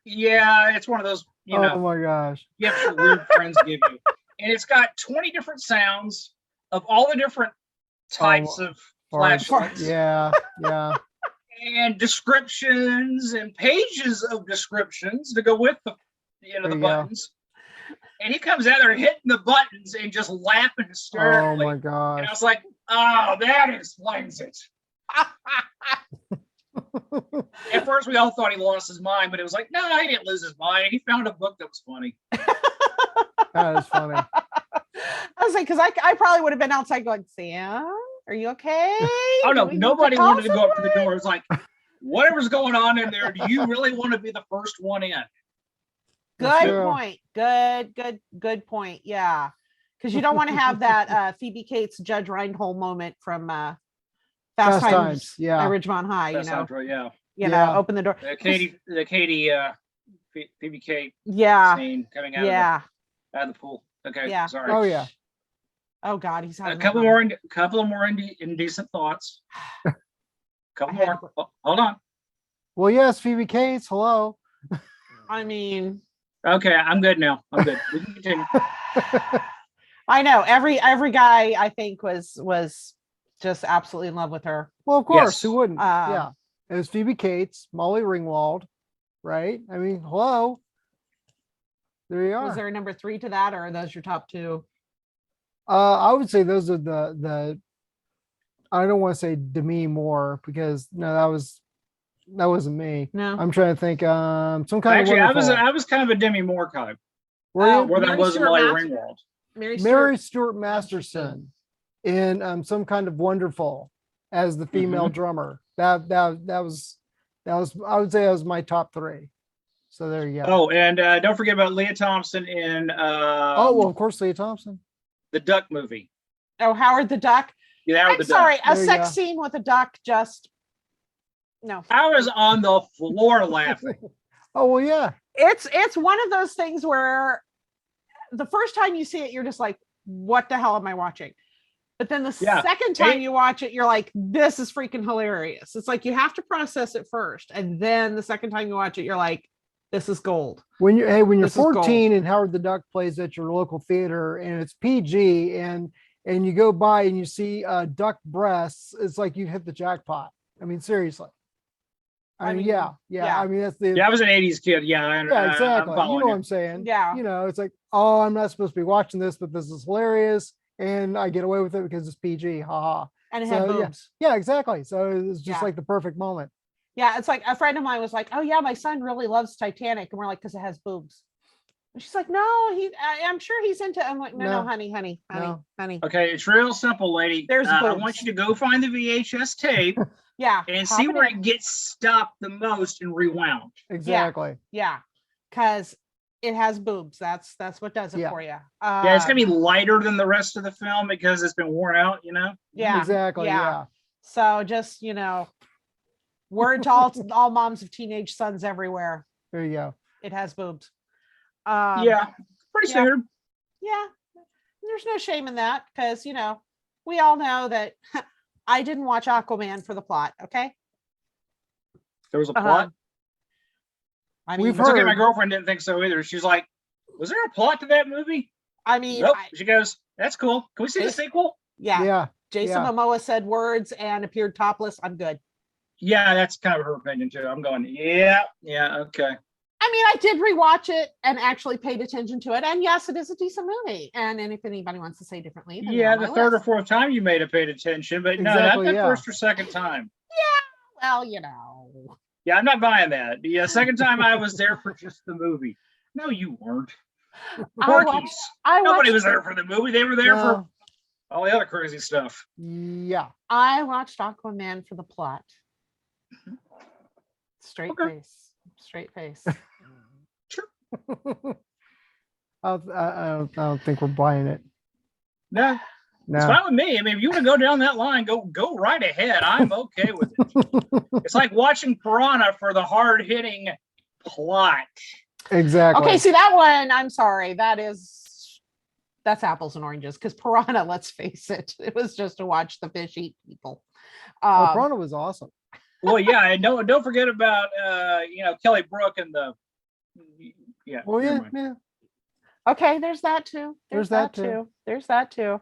Yeah, it's one of those, Oh my gosh. gifts your weird friends give you. And it's got 20 different sounds of all the different types of flashlights. Yeah. Yeah. And descriptions and pages of descriptions to go with the buttons. And he comes out there hitting the buttons and just laughing hysterically. Oh my And gosh. I was like, oh, that explains it. At first, we all thought he lost his mind, but it was like, no, he didn't lose his mind. He found a book that was funny. That is funny. I was like, because I probably would have been outside going, Sam, are you okay? Oh, no, Do we need nobody call wanted to go up to the someone?" door. It was like, whatever's going on in there, do you really want to be the first one in? Good Sure. point. Good point. Yeah. Because you don't want to have that Phoebe Cates Judge Reinhold moment from Fast Times Yeah. at Ridgemont High, That's you know. not true, yeah. You know, open the door. The Katie, Phoebe Kate Yeah. scene coming out, Yeah. out of the pool. Okay, Yeah. sorry. Oh yeah. Oh God, he's A having couple more indecent thoughts. Couple I had more. Hold on. Well, yes, Phoebe Cates. Hello. I mean, Okay, I'm good now. I'm good. We can continue. I know every guy I think was just absolutely in love with her. Well, of course, Yes. who wouldn't? Um, Yeah. It was Phoebe Cates, Molly Ringwald, right? I mean, hello. There you are. Was there a number 3 to that, or are those your top 2? I would say those are the I don't want to say Demi Moore because no, that wasn't me. No. I'm trying to think some kind Actually, of wonderful. I was kind of a Demi Moore type. Were you? More than I Mary was a Stuart Molly Master- Ringwald. Mary Stuart Masterson in some kind of wonderful as the female drummer. That was I would say that was my top 3. So there you go. Oh, and don't forget about Leah Thompson in Oh well, of course, Leah Thompson. the Duck movie. Oh, Howard the Duck. Yeah, I'm the sorry, Duck. a There you sex go. scene with a duck just no. I was on the floor laughing. Oh well, yeah. It's one of those things where the first time you see it, you're just like, what the hell am I watching? But then the Yeah. second time you watch it, you're like, this is freaking hilarious. It's like you have to process it first. And then the second time you watch it, you're like, this is gold. When you're This is gold. 14 and Howard the Duck plays at your local theater and it's PG and you go by and you see duck breasts, it's like you hit the jackpot. I mean, seriously. I mean, yeah. I mean, that's the Yeah, I was an 80s kid. Yeah, yeah, exactly. You know what I'm saying? Yeah. You know, it's like, oh, I'm not supposed to be watching this, but this is hilarious, and I get away with it because it's PG. Haha. And it had So, yeah. boobs. Yeah, exactly. So it's just Yeah. like the perfect moment. Yeah, it's like a friend of mine was like, oh yeah, my son really loves Titanic. And we're like, because it has boobs. And she's like, no, I'm sure he's into it. I'm like, no, No. honey. Okay, it's real simple, lady. There's I boobs. want you to go find the VHS tape Yeah. and pop see it where in. it gets stopped the most and rewound. Exactly. Yeah. Because it has boobs. That's what does it Yeah. for you. Yeah, it's gonna be lighter than the rest of the film because it's been worn out, you know. Yeah. Exactly. Yeah. So just, word to all moms of teenage sons everywhere. There you go. It has boobs. Yeah, pretty yeah. standard. Yeah. There's no shame in that because, we all know that I didn't watch Aquaman for the plot. Okay. There was a plot. I mean, We've It's okay. heard- My girlfriend didn't think so either. She's like, "Was there a plot to that movie?" I mean, Nope. She goes, "That's cool. Can we see the It's- sequel?" yeah. Yeah. Jason yeah. Momoa said words and appeared topless. I'm good. Yeah, that's kind of her opinion too. I'm going, yeah, okay. I mean, I did rewatch it and actually paid attention to it. And yes, it is a decent movie. And if anybody wants to say differently, then Yeah, they're the on my third or list. fourth time you may have paid attention, but no, Exactly, not that yeah. first or second time. Well, Yeah, I'm not buying that. The second time I was there for just the movie. No, you weren't. Porkies. Nobody was there for the movie. They were there for No. all the other crazy stuff. Yeah. I watched Aquaman for the plot. Straight face. I don't think we're buying it. No, No. it's fine with me. I mean, if you want to go down that line, go right ahead. I'm okay with it. It's like watching Piranha for the hard hitting plot. Exactly. Okay, see that one, I'm sorry. That's apples and oranges because Piranha, let's face it, it was just to watch the fish eat people. Piranha was awesome. Well, yeah, and don't forget about Kelly Brook and the Well, never yeah, mind. yeah. Okay, there's that too. There's that too. There's that too.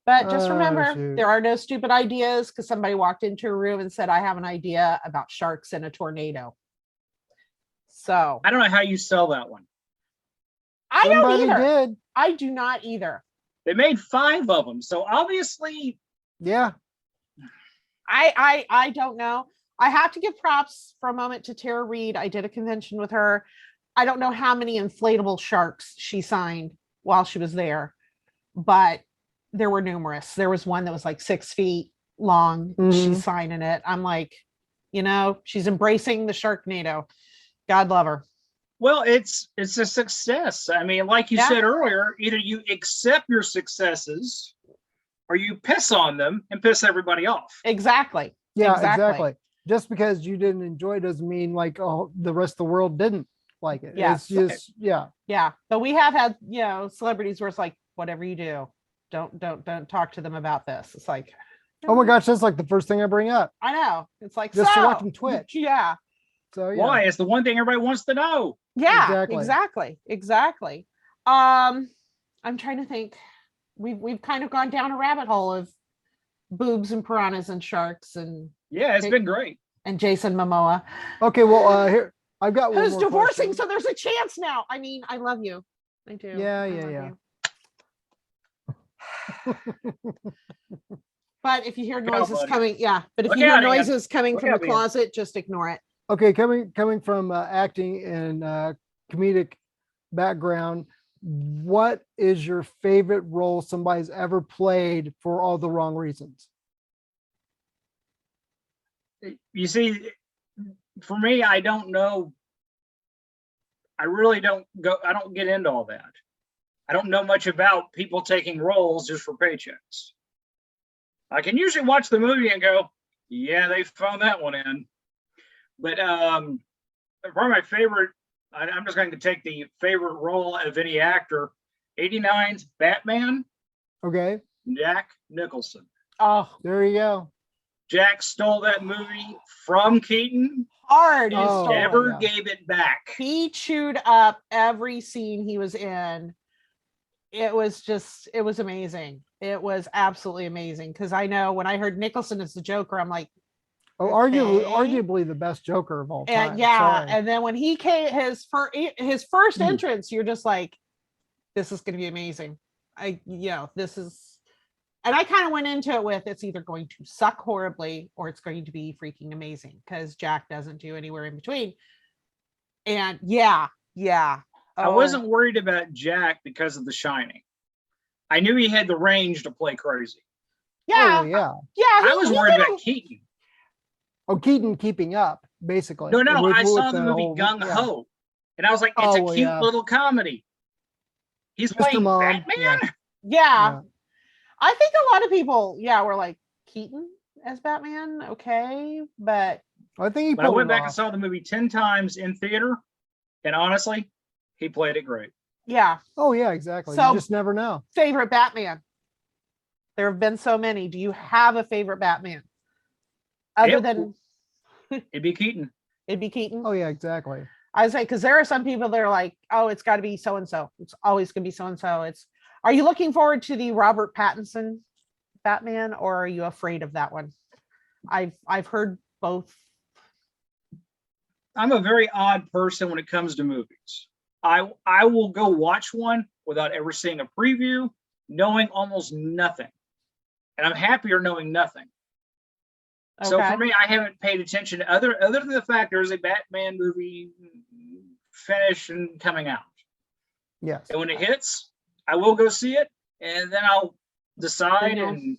But just Oh, remember, shoot. there are no stupid ideas because somebody walked into a room and said, I have an idea about sharks in a tornado. So I don't know how you sell that one. I don't Somebody either. did. I do not either. They made 5 of them, so obviously, Yeah. I don't know. I have to give props for a moment to Tara Reid. I did a convention with her. I don't know how many inflatable sharks she signed while she was there, but there were numerous. There was one that was like 6 feet long. Mhm. She's signing it. I'm like, she's embracing the Sharknado. God love her. well, it's a success. I mean, like you Yeah. said earlier, either you accept your successes or you piss on them and piss everybody off. Exactly. Yeah, Exactly. exactly. Just because you didn't enjoy it doesn't mean like the rest of the world didn't like it. Yeah. It's just Yeah. But we have had, celebrities where it's like, whatever you do, don't talk to them about this. It's like, Oh my gosh, that's like the first thing I bring up. I know. It's like, Just to so, watch them twitch. Yeah. So yeah. Why? It's the one thing everybody wants to know. Yeah, Exactly. exactly. I'm trying to think. We've kind of gone down a rabbit hole of boobs and piranhas and sharks and Yeah, it's been great. Jason Momoa, Okay, well here I've got one who's more divorcing, question. so there's a chance now. I mean, I love you. I do. Yeah, I yeah, love you. But if you hear Look out, noises buddy. coming, but if Look you hear out, Ian. noises coming Look from out, the Ian. closet, just ignore it. Okay, coming from acting and comedic background, what is your favorite role somebody's ever played for all the wrong reasons? You see, for me, I don't know. I really don't get into all that. I don't know much about people taking roles just for paychecks. I can usually watch the movie and go, yeah, they found that one in. But probably my favorite, I'm just going to take the favorite role of any actor, 89's Batman, Okay, Jack Nicholson. Oh, there you go. Jack stole that movie from Keaton hard. He and Oh, stole it. never yeah. gave it back. He chewed up every scene he was in. It was amazing. It was absolutely amazing. Because I know when I heard Nicholson as the Joker, I'm like, Oh, Okay. arguably the best Joker of all time. and yeah. Sorry. And then when he came, his first Mhm. entrance, you're just like, this is going to be amazing. This is, and I kind of went into it with, it's either going to suck horribly or it's going to be freaking amazing because Jack doesn't do anywhere in between. And yeah. I wasn't worried about Jack because of The Shining. I knew he had the range to play crazy. Yeah. Oh, yeah. Yeah. I was worried about Keaton. Oh, Keaton keeping up, basically. No. With- I with saw the movie whole- Gung yeah. Ho, and I was like, it's Oh, a well, cute yeah. little comedy. He's Mr. playing Mom, Batman. yeah. Yeah. I think a lot of people, were like, Keaton as Batman, okay, but I think he But I pulled went it back and off. saw the movie 10 times in theater, and honestly, he played it great. yeah. Oh yeah, exactly. So- You just never know. Favorite Batman? There have been so many. Do you have a favorite Batman? Other Yep. than It'd be Keaton. it'd be Keaton? Oh yeah, exactly. I was like, because there are some people that are like, oh, it's got to be so and so. It's always going to be so and so. Are you looking forward to the Robert Pattinson Batman, or are you afraid of that one? I've heard both. I'm a very odd person when it comes to movies. I will go watch one without ever seeing a preview, knowing almost nothing. And I'm happier knowing nothing. So Okay. for me, I haven't paid attention to other than the fact there's a Batman movie finished and coming out. Yes. And when it hits, I will go see it, and then I'll decide and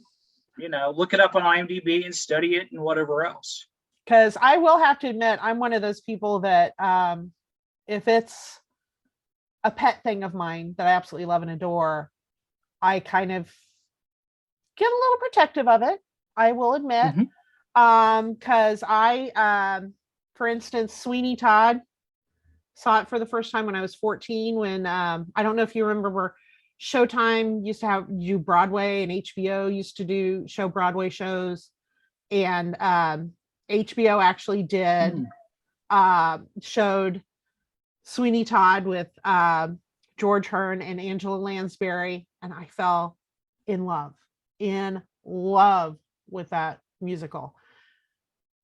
look it up on IMDb and study it and whatever else. Because I will have to admit, I'm one of those people that if it's a pet thing of mine that I absolutely love and adore, I kind of get a little protective of it. I will admit. Because for instance, Sweeney Todd, saw it for the first time when I was 14, when I don't know if you remember where Showtime used to do Broadway, and HBO used to show Broadway shows, and HBO actually did showed Sweeney Todd with George Hearn and Angela Lansbury, and I fell in love with that musical.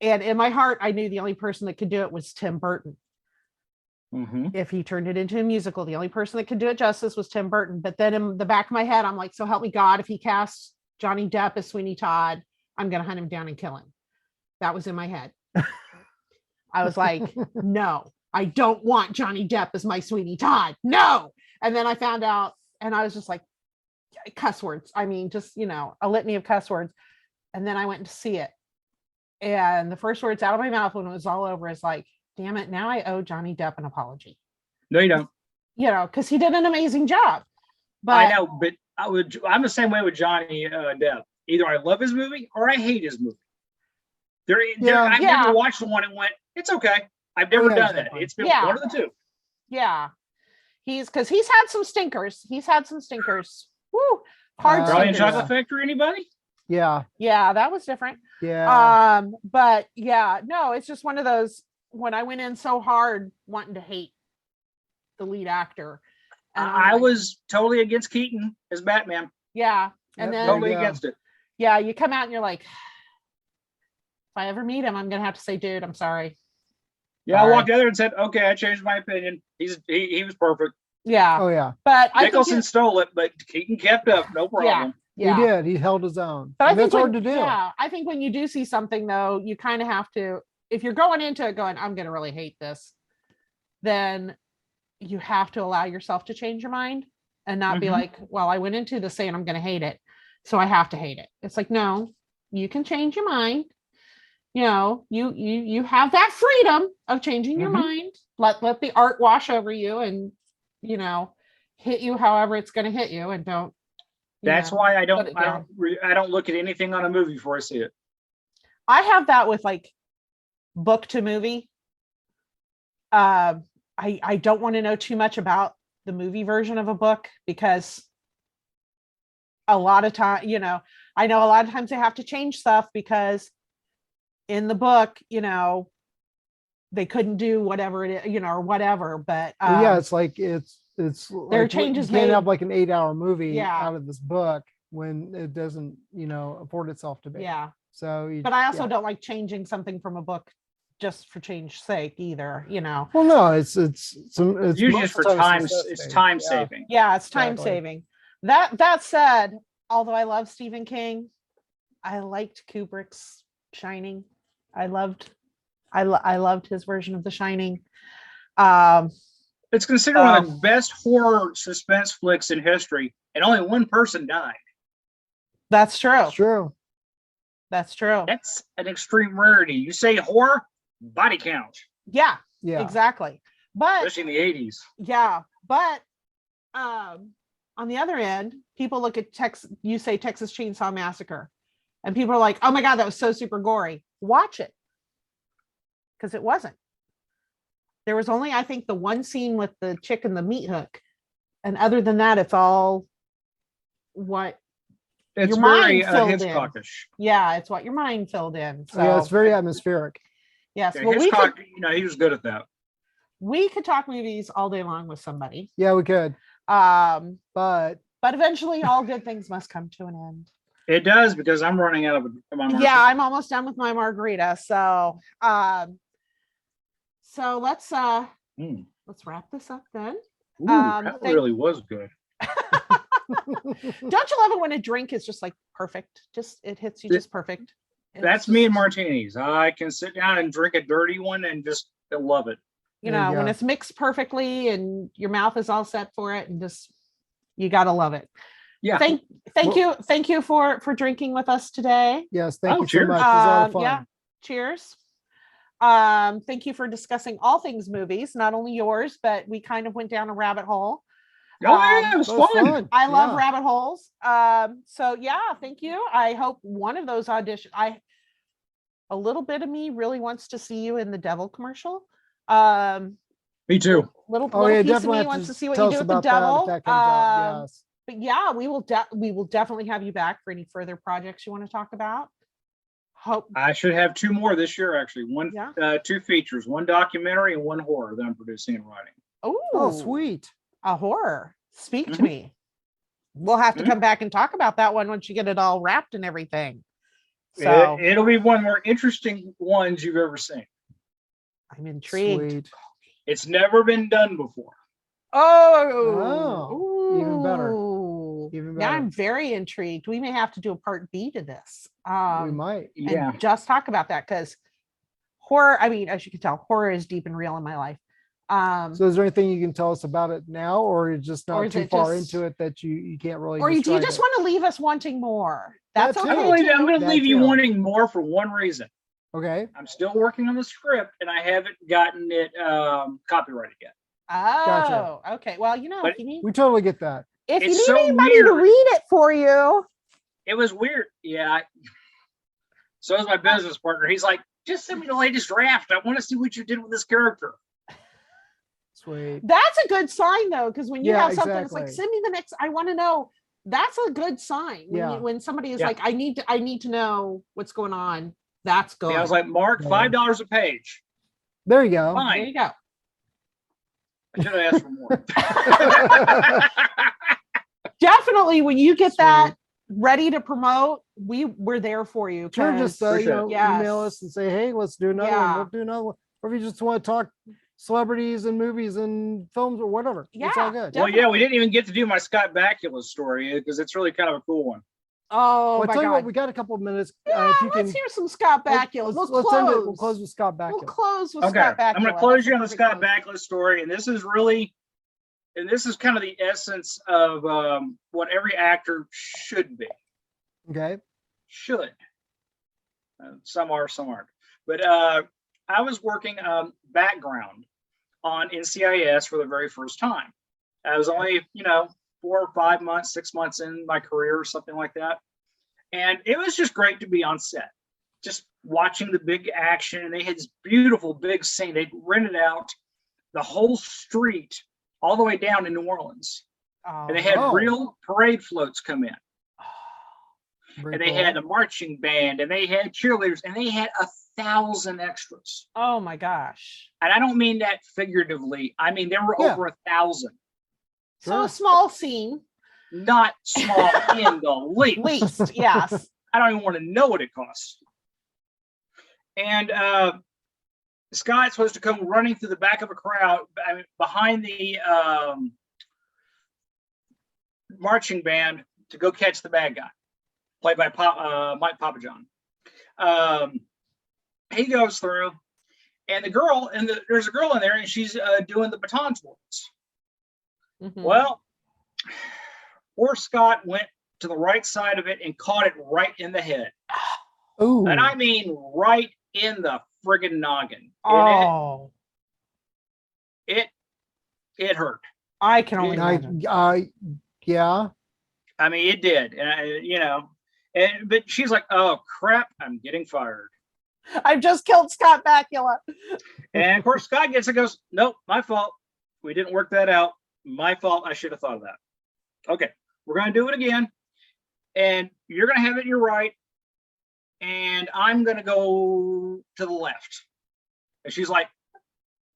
And in my heart, I knew the only person that could do it was Tim Burton. If he turned it into a musical, the only person that could do it justice was Tim Burton. But then in the back of my head, I'm like, so help me God, if he casts Johnny Depp as Sweeney Todd, I'm going to hunt him down and kill him. That was in my head. I was like, no, I don't want Johnny Depp as my Sweeney Todd. No. And then I found out, and I was just like, cuss words. I mean, just, a litany of cuss words. And then I went to see it. And the first words out of my mouth when it was all over is like, damn it, now I owe Johnny Depp an apology. No, you don't. Because he did an amazing job. But I know, but I'm the same way with Johnny Depp. Either I love his movie or I hate his movie. I've never watched one and went, it's okay. I've never done that. It's been one of the two. Yeah. Because he's had some stinkers. Woo. Hard Charlie and stinkers. Chocolate Factory, anybody? Yeah. Yeah, that was different. Yeah. But yeah, no, it's just one of those, when I went in so hard wanting to hate the lead actor. And I was totally against Keaton as Batman. Yeah. And then Totally against it. Yeah, you come out and you're like, if I ever meet him, I'm gonna have to say, dude, I'm sorry. Yeah, I walked out there and said, okay, I changed my opinion. He was perfect. Yeah. Oh yeah. But Nicholson stole it, but Keaton kept up, no problem. Yeah. He did. He held his own. But that's hard to do. Yeah. I think when you do see something though, you kind of have to, if you're going into it going, I'm gonna really hate this, then you have to allow yourself to change your mind and not be like, well, I went into this saying I'm gonna hate it, so I have to hate it. It's like, no, you can change your mind. You have that freedom of changing your mind. Let the art wash over you and hit you however it's going to hit you, and don't. That's why I don't look at anything on a movie before I see it. I have that with like book to movie. I don't want to know too much about the movie version of a book, because a lot of time, I know a lot of times they have to change stuff because in the book, they couldn't do whatever it is, or whatever. But it's like there are changes you can't made. have like an 8-hour movie Yeah. out of this book when it doesn't, afford itself to be. Yeah. So, But I also don't like changing something from a book just for change's sake either, Well, no, it's usually just for time. It's time saving. Yeah, it's time Exactly. saving. That said, although I love Stephen King, I liked Kubrick's Shining. I loved his version of The Shining. It's considered one of the best horror suspense flicks in history, and only one person died. That's true. It's true. That's true. That's an extreme rarity. You say horror, body count, Yeah, Yeah. exactly. But especially in the 80s. yeah, but on the other end, people look at you say Texas Chainsaw Massacre, and people are like, oh my God, that was so super gory. Watch it. Because it wasn't. There was only, I think, the one scene with the chick and the meat hook. And other than that, it's all what It's your very mind filled in. Hitchcockish. Yeah, it's what your mind filled in. So Yeah, it's very atmospheric. yes. Yeah, Well, Hitchcock, he was good at that. we could talk movies all day long with somebody. Yeah, we could. But But eventually all good things must come to an end. It does, because I'm running out of my marker. Yeah, I'm almost done with my margarita. So let's wrap this up then. Ooh, that really was good. Don't you love it when a drink is just like perfect? Just it hits you just perfect. That's me and martinis. I can sit down and drink a dirty one and just love it. You There you know, when go. it's mixed perfectly and your mouth is all set for it, and just you gotta love it. Yeah. Thank you for drinking with us today. yes, thank you so cheers. much. It was a lot of fun. Yeah, cheers. Thank you for discussing all things movies, not only yours, but we kind of went down a rabbit hole. Oh yeah, it was That was fun. fun. I love Yeah. rabbit holes. So yeah, thank you. I hope one of those auditions, a little bit of me really wants to see you in the Devil commercial. Me too. Little Oh yeah, piece of definitely me have wants to see what tell you us do with the about that Devil. if that comes out. Yes. But yeah, we will definitely have you back for any further projects you want to talk about. Hope I should have 2 more this year, actually. One, Yeah. 2 features, 1 documentary and 1 horror that I'm producing and writing. Oh, sweet. a horror. Speak to Mhm. me. We'll have to Mhm. come back and talk about that one once you get it all wrapped and everything. So It'll be one of the more interesting ones you've ever seen. I'm intrigued. Sweet. It's never been done before. Oh, even better. Ooh. Even Now better. I'm very intrigued. We may have to do a part B to this. We might. Yeah. And just talk about that, because horror, I mean, as you can tell, horror is deep and real in my life. So is there anything you can tell us about it now, or you're just Or not is it too far just- into it that you can't really or do you describe just it? want to leave us wanting more? That's That okay. too. I'm going to That leave you too. wanting more for one reason. Okay. I'm still working on the script and I haven't gotten it copyrighted yet. Oh, Gotcha. okay. Well, you know, But if you need, We totally get that. if you it's need so anybody to weird. read it for you, It was weird. Yeah. So is my business partner. He's like, just send me the latest draft. I want to see what you did with this character. Sweet. that's a good sign though, because when you Yeah, have something, it's like, exactly. send me the next. I want to know. That's a good sign. Yeah. When somebody is Yeah. like, I need to know what's going on. That's good. Yeah, I was like, Mark, Yeah. $5 a page. There you go. there Fine. you go. I should have asked for more. Definitely, when you get Sweet. that ready to promote, we're there for you. Sure, just 'cause- email Yes. us and say, hey, let's do another one. Yeah. We'll do another one. Or if you just want to talk celebrities and movies and films or whatever, it's all Yeah, good. definitely. Well, yeah, we didn't even get to do my Scott Bakula story because it's really kind of a cool one. Oh Well, I my tell you God. what, we got a couple of minutes. Yeah, if you can, let's hear some Scott Bakula. let's end it. We'll close with Scott We'll Bakula. close with Okay, Scott Bakula. I'm going to close That's you a on the perfect Scott close. Bakula story, and this is kind of the essence of what every actor should be. Okay. Should. Some are, some aren't. But I was working background on NCIS for the very first time. I was only, 4 or 5 months, 6 months in my career or something like that. And it was just great to be on set, just watching the big action. And they had this beautiful big scene. They rented out the whole street all the way down in New Orleans. And they had Oh. real parade floats come in. Very And they cool. had a marching band and they had cheerleaders and they had 1,000 extras. Oh my gosh. And I don't mean that figuratively. I mean, there were Yeah. over 1,000. So Sure. a small scene, Not small in the least. least, yes. I don't even want to know what it costs. And Scott's supposed to come running through the back of a crowd, behind the marching band to go catch the bad guy, played by Mike Papajohn. He goes through, and there's a girl in there, and she's doing the baton towards. Mhm. Well, poor Scott went to the right side of it and caught it right in the head. Oh, And I mean right in the friggin' noggin. Oh, It hurt. I can only imagine. Yeah. I mean, it did. And but she's like, oh crap, I'm getting fired. I've just killed Scott Bakula. And of course, Scott gets it, goes, nope, my fault. We didn't work that out. My fault. I should have thought of that. Okay, we're going to do it again. And you're going to have it your right. And I'm going to go to the left. And she's like,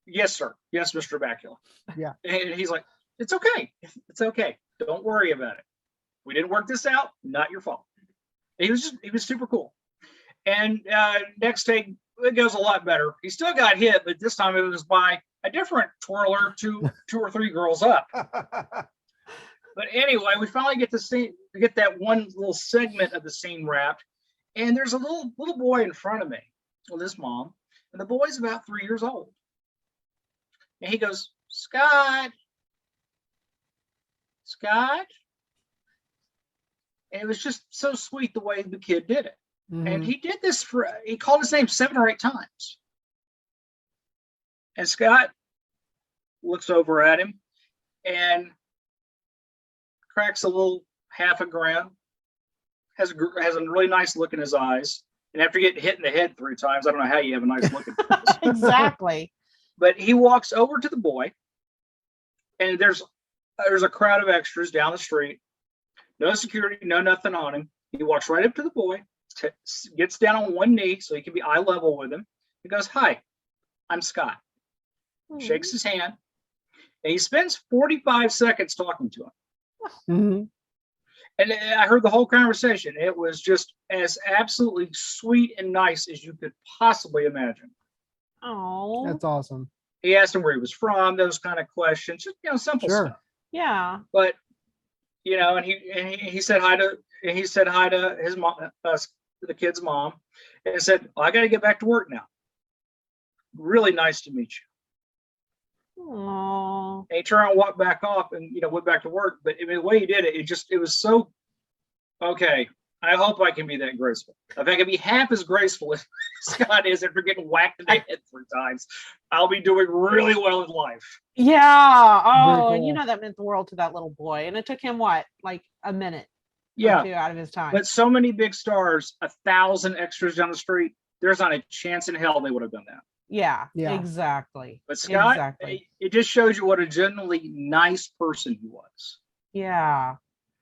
yes, sir. Yes, Mr. Bakula. Yeah. And he's like, it's okay. It's okay. Don't worry about it. We didn't work this out. Not your fault. He was super cool. And next take, it goes a lot better. He still got hit, but this time it was by a different twirler, two or three girls up. But anyway, we finally get that one little segment of the scene wrapped, and there's a little boy in front of me with his mom, and the boy's about 3 years old. And he goes, Scott. And it was just so sweet the way the kid did it. Mhm. And he did this he called his name 7 or 8 times. And Scott looks over at him and cracks a little half a grin, has a really nice look in his eyes. And after getting hit in the head 3 times, I don't know how you have a nice look in your eyes. Exactly. But he walks over to the boy, and there's a crowd of extras down the street. No security, no nothing on him. He walks right up to the boy, gets down on one knee so he can be eye level with him. He goes, hi, I'm Scott. Shakes his hand, and he spends 45 seconds talking to him. Mhm. And I heard the whole conversation. It was just as absolutely sweet and nice as you could possibly imagine. Oh, That's awesome. He asked him where he was from, those kind of questions, just simple Sure. stuff. yeah. But and he said hi to his mom, the kid's mom, and said, I got to get back to work now. Really nice to meet you. Oh, And he turned around and walked back off and went back to work. But I mean, the way he did it, it was so okay. I hope I can be that graceful. If I can be half as graceful as Scott is after getting whacked in the head 3 times, I'll be doing really well in life. yeah. Oh, Very and cool. that meant the world to that little boy. And it took him like a minute or Yeah. 2 out of his time. But so many big stars, 1,000 extras down the street, there's not a chance in hell they would have done that. Yeah, Yeah. exactly. But Scott, Exactly. it just shows you what a genuinely nice person he was. Yeah.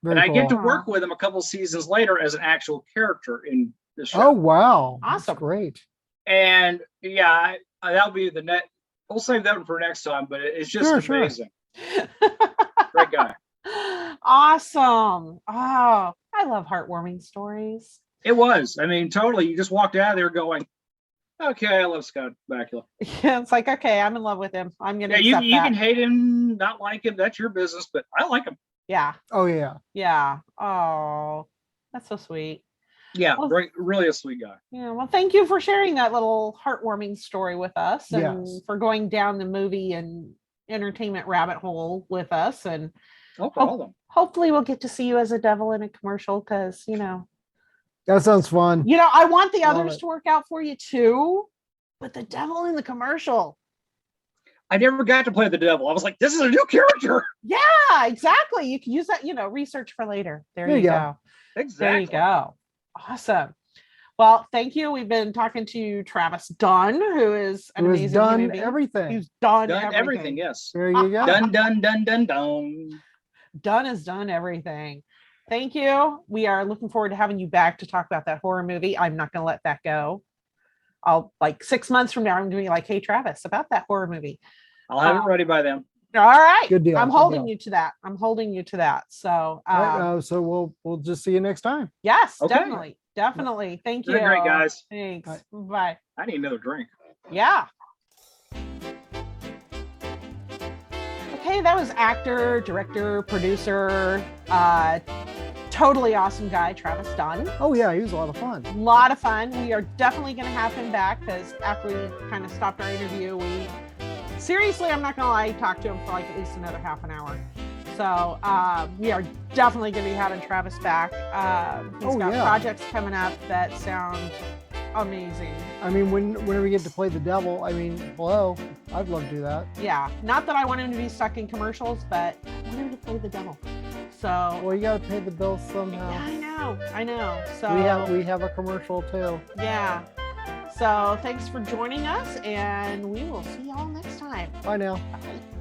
Very And I get to cool. work with him a couple seasons later as an actual character in the show. Oh, wow. That's Awesome. great. And yeah, that'll be the next. We'll save that one for next time. But it's just Sure. amazing. Great guy. Awesome. Oh, I love heartwarming stories. It was. I mean, totally. You just walked out of there going, "Okay, I love Scott Bakula." Yeah, it's like, okay, I'm in love with him. I'm gonna Yeah, you accept you that. can hate him, not like him. That's your business. But I like him. Yeah. Oh, yeah. Yeah. Oh, that's so sweet. Yeah, Well- great. Really a sweet guy. Yeah. Well, thank you for sharing that little heartwarming story with us and Yes. for going down the movie and entertainment rabbit hole with us. And No problem. hopefully we'll get to see you as a devil in a commercial because, That sounds fun. I want the Love others it. to work out for you too, but the devil in the commercial. I never got to play the devil. I was like, this is a new character. Yeah, exactly. You can use that, research for later. There There you you go. Exactly. There you go. Awesome. Well, thank you. We've been talking to Travis Dunn, who is an Who has amazing done human being. everything. He's done, Done everything. everything. Yes. There you go. Done. Done. Dunn has done everything. Thank you. We are looking forward to having you back to talk about that horror movie. I'm not going to let that go. I'll 6 months from now, I'm going to be like, hey, Travis, about that horror movie. I'll have it ready by then. All right. Good deal. I'm Good holding deal. you to that. So, All right, so we'll just see you next time. yes, Okay. definitely. Thank you. You're great, guys. Thanks. All right. Bye. I need another drink. Yeah. Okay, that was actor, director, producer, totally awesome guy, Travis Dunn. Oh, yeah, he was a lot of fun. A lot of fun. We are definitely going to have him back because after we kind of stopped our interview, seriously, I'm not going to lie, talked to him for at least another half an hour. So we are definitely going to be having Travis back. He's got projects coming up that sound amazing. I mean, whenever we get to play the devil, I mean, hello, I'd love to do that. Yeah, not that I want him to be stuck in commercials, but I want him to play the devil. So well, you got to pay the bills somehow. Yeah, I know. So we have a commercial too. Yeah. So thanks for joining us, and we will see y'all next time. Bye now. Bye.